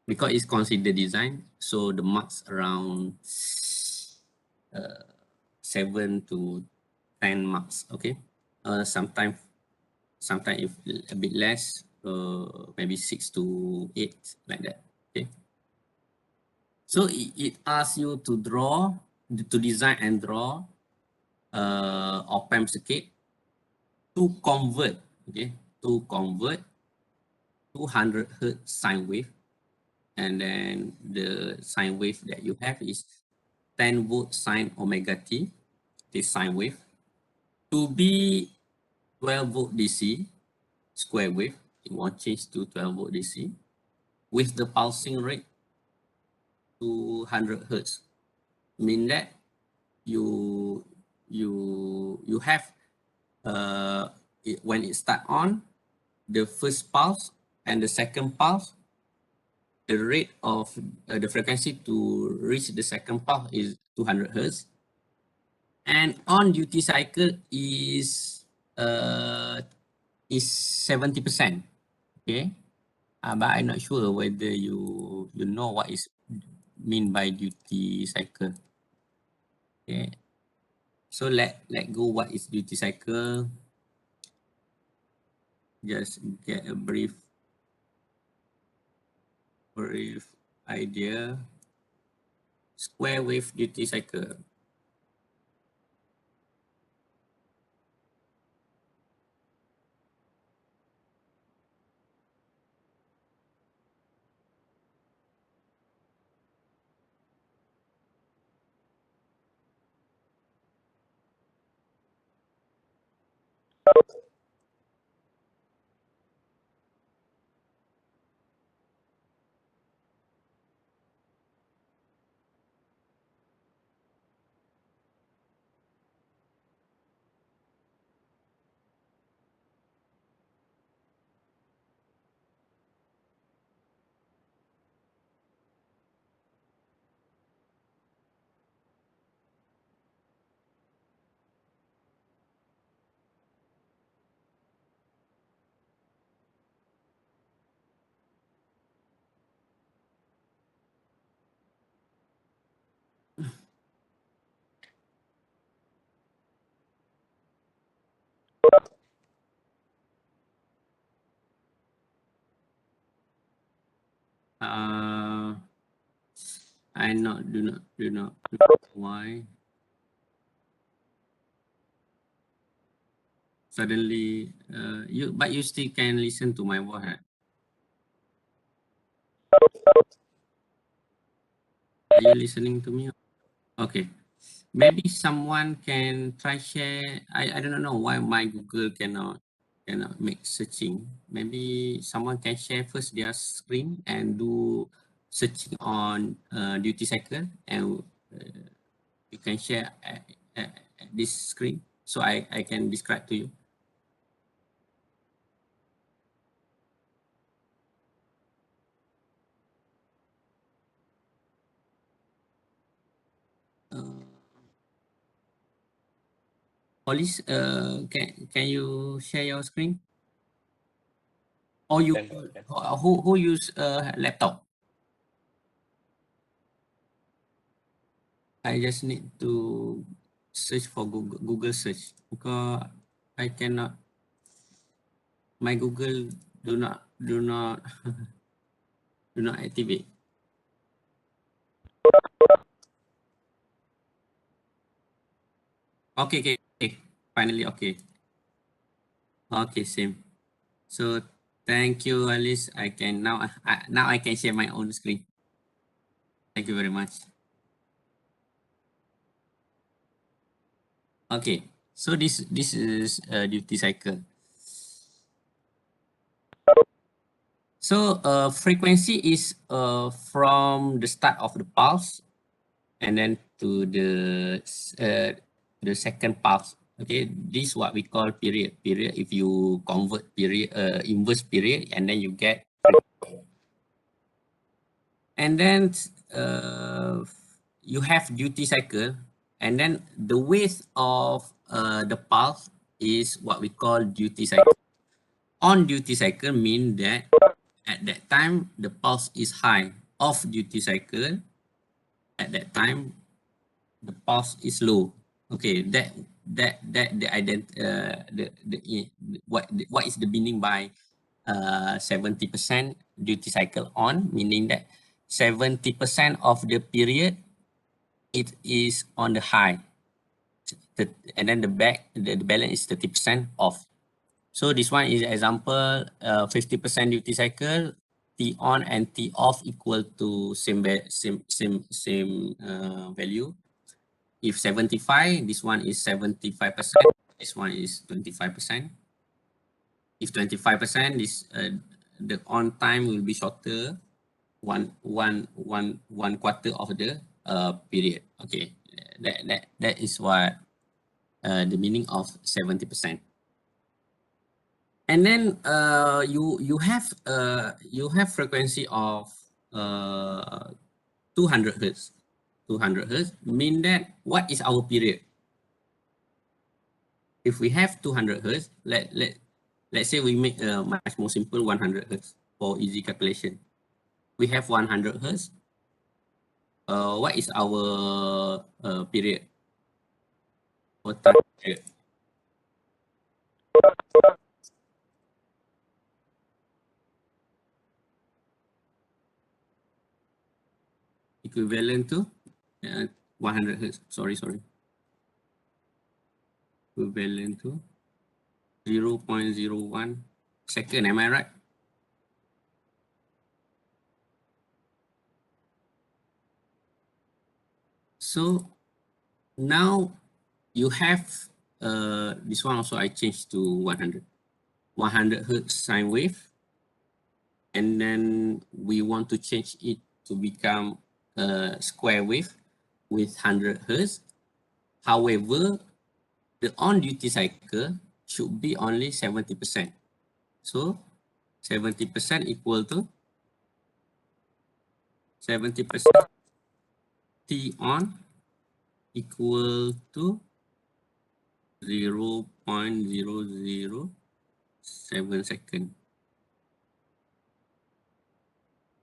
because it's considered design, so the marks around 7 to 10 marks. Okay, sometimes if a bit less, maybe 6 to 8, like that. Okay, so it asks you to design and draw op-amp circuit to convert 200 hertz sine wave, and then the sine wave that you have is 10 volt sine omega t, this sine wave, to be 12 volt DC square wave. You want change to 12 volt DC with the pulsing rate 200 hertz. Mean that you have when it start on, the first pulse and the second pulse, the rate of the frequency to reach the second pulse is 200 hertz, and on duty cycle is 70%. Okay, but I'm not sure whether you know what is mean by duty cycle. Okay, so let go what is duty cycle. Just get a brief idea. Square wave duty cycle. I do not know why suddenly but you still can listen to my voice, right? Are you listening to me? Okay, maybe someone can try share. I don't know why my Google cannot make searching. Maybe someone can share first their screen and do searching on duty cycle, and you can share this screen so I can describe to you. Police, can you share your screen? Or you who use laptop? I just need to search for Google search because I cannot. My Google do not do not activate. Okay. Finally, okay. Okay, same. So thank you, Alice. I can now I can share my own screen. Thank you very much. Okay, so this is a duty cycle. So frequency is from the start of the pulse and then to the second pulse. Okay, this is what we call period. Period. If you convert period inverse period, and then you get, and then you have duty cycle, and then the width of the pulse is what we call duty cycle. On duty cycle mean that at that time the pulse is high. Off duty cycle, at that time the pulse is low. Okay, what is the meaning by 70% duty cycle on, meaning that 70% of the period it is on the high, and then the balance is 30% off. So this one is example 50% duty cycle, T on and T off equal to same value. If 75, this one is 75%, this one is 25%. If 25%, this the on time will be shorter, one quarter of the period. Okay, that is what the meaning of 70%. And then you have frequency of 200 hertz. 200 hertz mean that what is our period? If we have 200 hertz, let's say we make a much more simple 100 hertz for easy calculation. We have 100 hertz. What is our period? What time period? Equivalent to 100 hertz. Sorry. Equivalent to 0.01 second. Am I right? So now you have this one also I changed to 100 hertz sine wave, and then we want to change it to become a square wave with 100 hertz. However, the on duty cycle should be only 70%. So 70% equal to 70% T on equal to 0.007 second.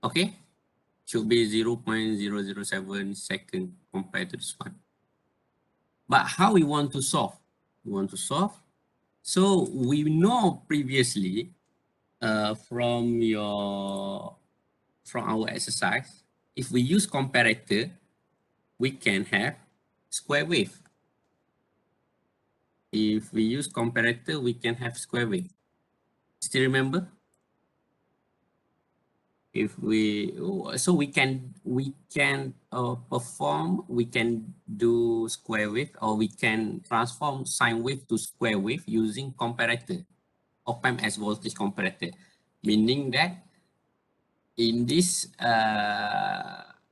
Okay, should be 0.007 second compared to this one. But how we want to solve? So we know previously from our exercise, if we use comparator, we can have square wave. If we use comparator, we can have square wave. Still remember? If we can do square wave, or we can transform sine wave to square wave using comparator, op-amp as voltage comparator, meaning that in this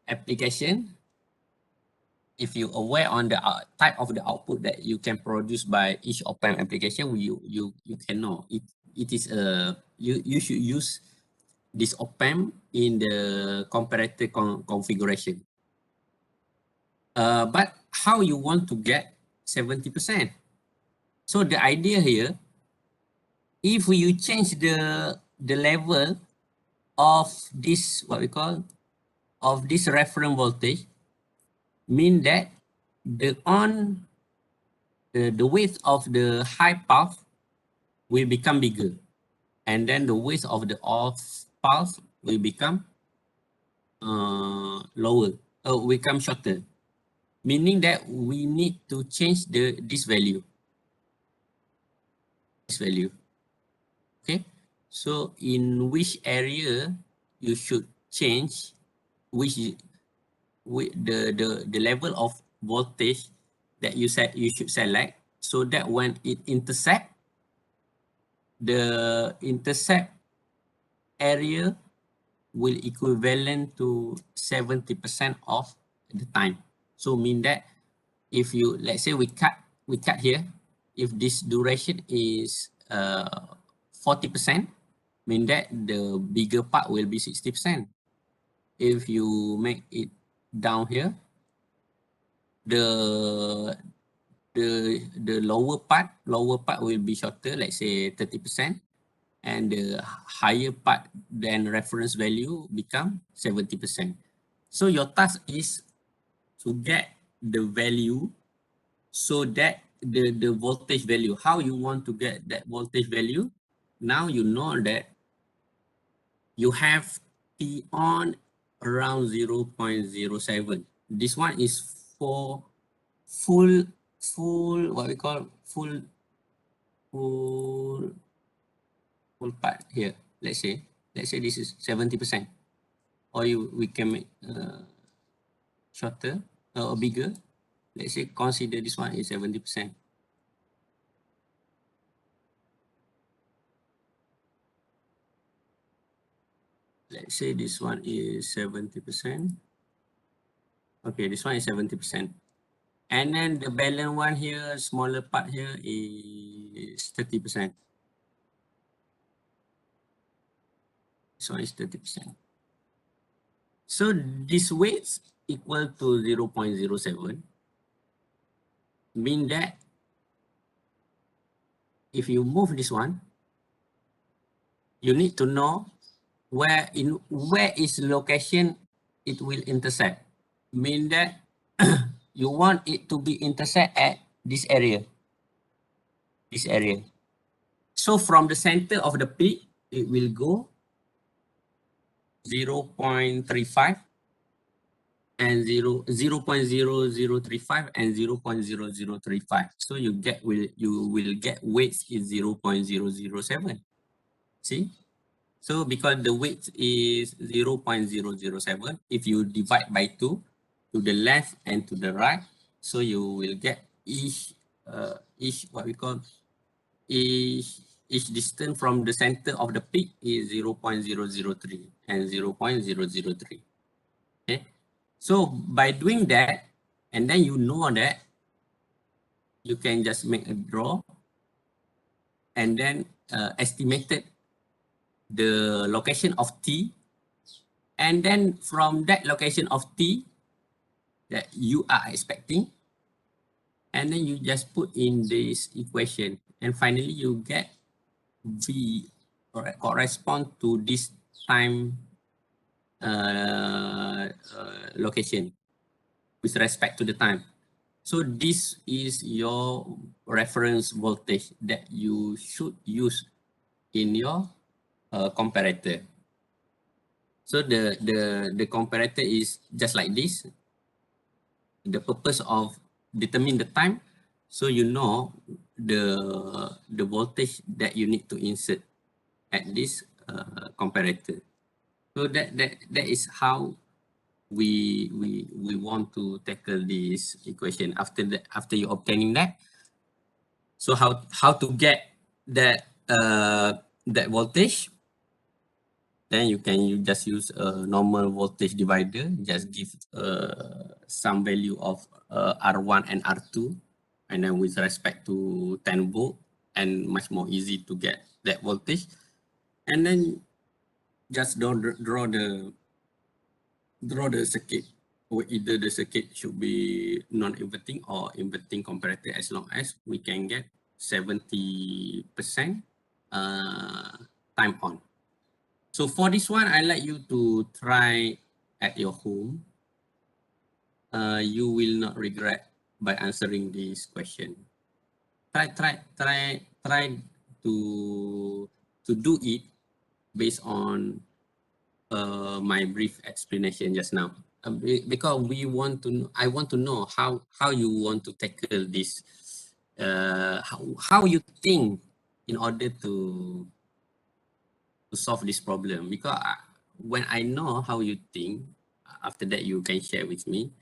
application, if you aware on the type of the output that you can produce by each op-amp application, you can know it is you should use this op-amp in the comparator configuration. But how you want to get 70%? So the idea here, if you change the level of this, what we call, of this reference voltage, mean that the width of the high pulse will become bigger, and then the width of the off pulse will become lower, or become shorter, meaning that we need to change this value. Okay, so in which area you should change the level of voltage that you should select, so that when it intersect, the intercept area will equivalent to 70% of the time. So mean that if you, let's say we cut here, if this duration is 40%, mean that the bigger part will be 60%. If you make it down here, the lower part will be shorter, let's say 30%, and the higher part than reference value become 70%. So your task is to get the value, so that the voltage value, how you want to get that voltage value. Now you know that you have P on around 0.07. This one is for full what we call full part here. Let's say this is 70%, or we can make shorter or bigger. Let's say consider this one is 70%. Let's say this one is 70%. Okay, this one is 70%. And then the balance one here, smaller part here is 30%. This one is 30%. So this weights equal to 0.07. Mean that if you move this one, you need to know where is location it will intersect. Mean that you want it to be intersect at this area. This area. So from the center of the peak, it will go 0.35 and 0.0035 and 0.0035. So you will get weights is 0.007. See? So because the weight is 0.007, if you divide by 2 to the left and to the right, so you will get each what we call each distance from the center of the peak is 0.003 and 0.003. Okay, so by doing that, and then you know that, you can just make a draw and then estimated the location of T, and then from that location of T that you are expecting, and then you just put in this equation, and finally you get V correspond to this time location with respect to the time. So this is your reference voltage that you should use in your comparator. So the comparator is just like this. The purpose of determine the time, so you know the voltage that you need to insert at this comparator. So that is how we want to tackle this equation. After you obtaining that, so how to get that that voltage, then you just use a normal voltage divider, just give some value of R1 and R2, and then with respect to 10 volt, and much more easy to get that voltage. And then just draw the circuit, or either the circuit should be non-inverting or inverting comparator, as long as we can get 70% time on. So for this one, I like you to try at your home. You will not regret by answering this question. Try to do it based on my brief explanation just now, because I want to know how you want to tackle this, how you think in order to solve this problem. Because when I know how you think, after that you can share with me,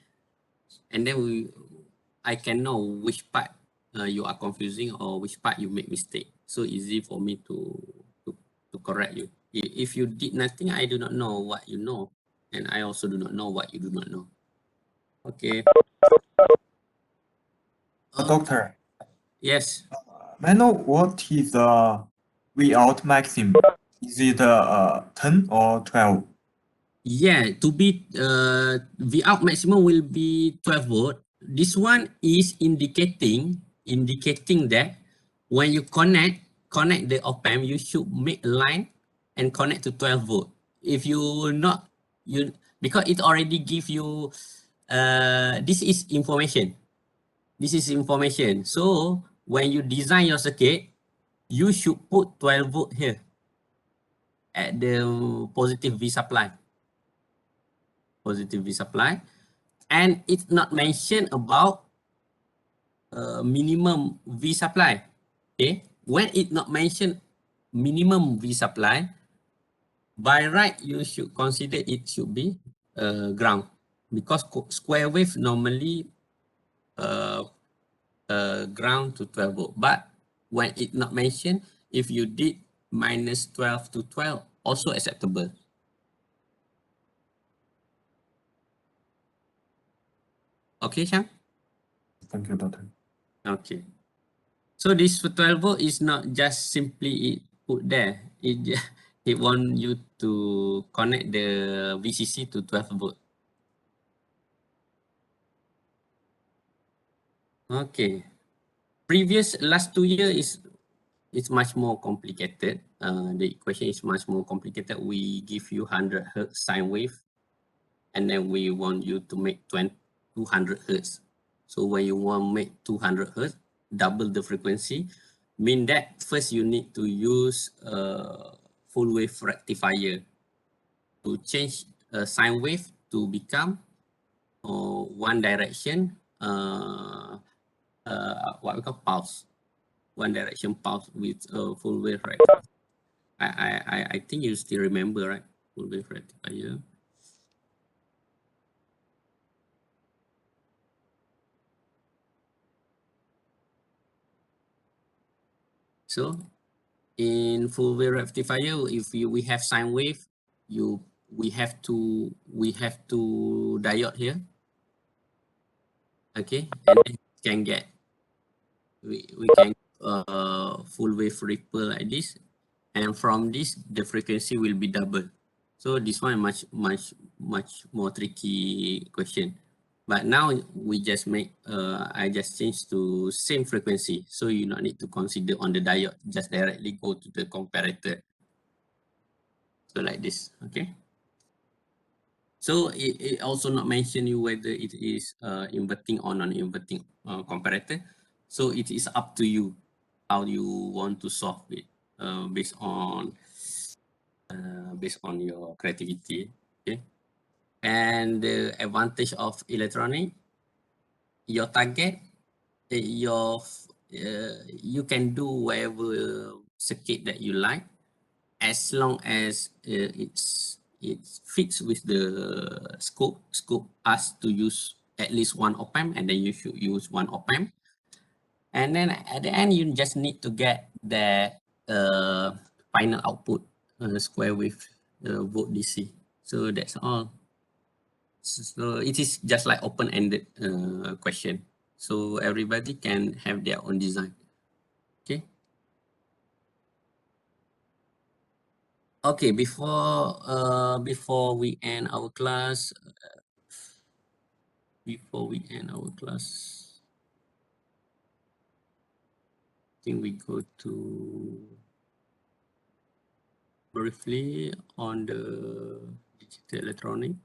and then I can know which part you are confusing or which part you make mistake. So easy for me to correct you. If you did nothing, I do not know what you know, and I also do not know what you do not know. Okay. Doctor. Yes. May I know what is the V out maximum? Is it 10 or 12? Yeah, to be V out maximum will be 12 volt. This one is indicating that when you connect the op-amp, you should make a line and connect to 12 volt. If you not, because it already give you this is information. This is information. So when you design your circuit, you should put 12 volt here at the positive V supply. Positive V supply, and it's not mentioned about minimum V supply. Okay, when it not mentioned minimum V supply, by right you should consider it should be ground, because square wave normally ground to 12 volt. But when it not mentioned, if you did minus 12 to 12, also acceptable. Okay, Shang? Thank you, Doctor. Okay. So this 12 volt is not just simply put there. It want you to connect the VCC to 12 volt. Okay. Previous last 2 years is it's much more complicated. The equation is much more complicated. We give you 100 hertz sine wave, and then we want you to make 200 hertz. So when you want to make 200 hertz, double the frequency, mean that first you need to use a full wave rectifier to change a sine wave to become one direction, what we call pulse, one direction pulse with a full wave rectifier. I think you still remember, right? Full wave rectifier. So in full wave rectifier, if we have sine wave, we have two diode here. Okay, and then we can full wave ripple like this, and from this the frequency will be double. So this one much more tricky question. But now we just make I just change to same frequency, so you not need to consider on the diode, just directly go to the comparator. So like this, okay. So it also not mention you whether it is inverting or non-inverting comparator. So it is up to you how you want to solve it based on your creativity, okay. And the advantage of electronic, your target, you can do whatever circuit that you like, as long as it fits with the scope asks to use at least one op-amp, and then you should use one op-amp. And then at the end, you just need to get the final output square wave volt DC. So that's all. So it is just like open-ended question. So everybody can have their own design. Okay. Okay, before we end our class, I think we go to briefly on the digital electronic.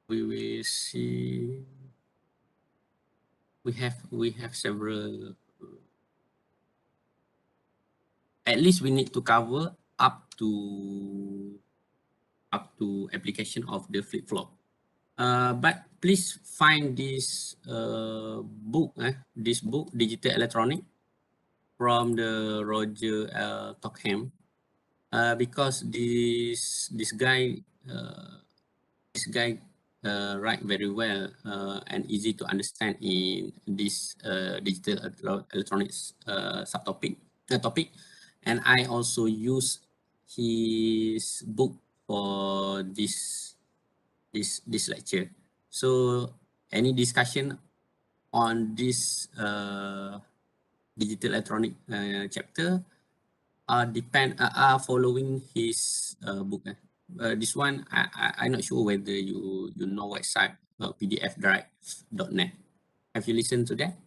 We will see. We have several. At least we need to cover up to application of the flip flop. But please find this book, this book, Digital Electronic, from the Roger Tockham, because this guy write very well and easy to understand in this digital electronics topic. And I also use his book for this lecture. So any discussion on this digital electronic chapter are following his book. This one I'm not sure whether you know website pdfdrive.net. Have you listened to that?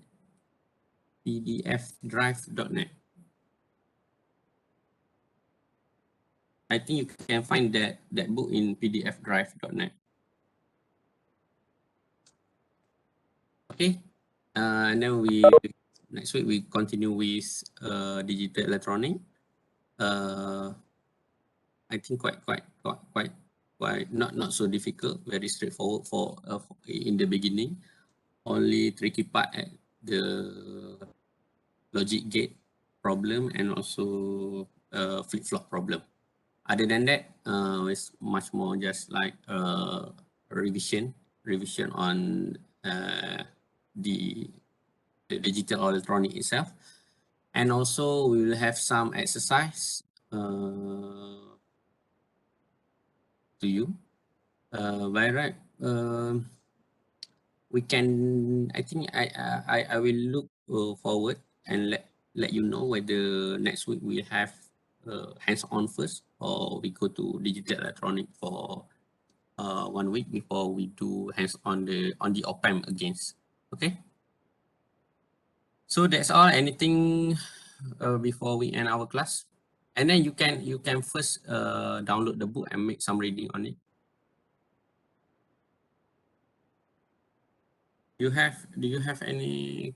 pdfdrive.net. I think you can find that book in pdfdrive.net. Okay, and then next week we continue with digital electronic. I think quite not so difficult, very straightforward for in the beginning. only tricky part at the logic gate problem and also flip-flop problem. Other than that, it's much more just like revision on the digital or electronic itself. And also we will have some exercise to you. By right, we can, I think I will look forward and let you know whether next week we have hands-on first, or we go to digital electronic for 1 week before we do hands on the op-amp against. Okay. So that's all. Anything before we end our class? And then you can first download the book and make some reading on it. Do you have any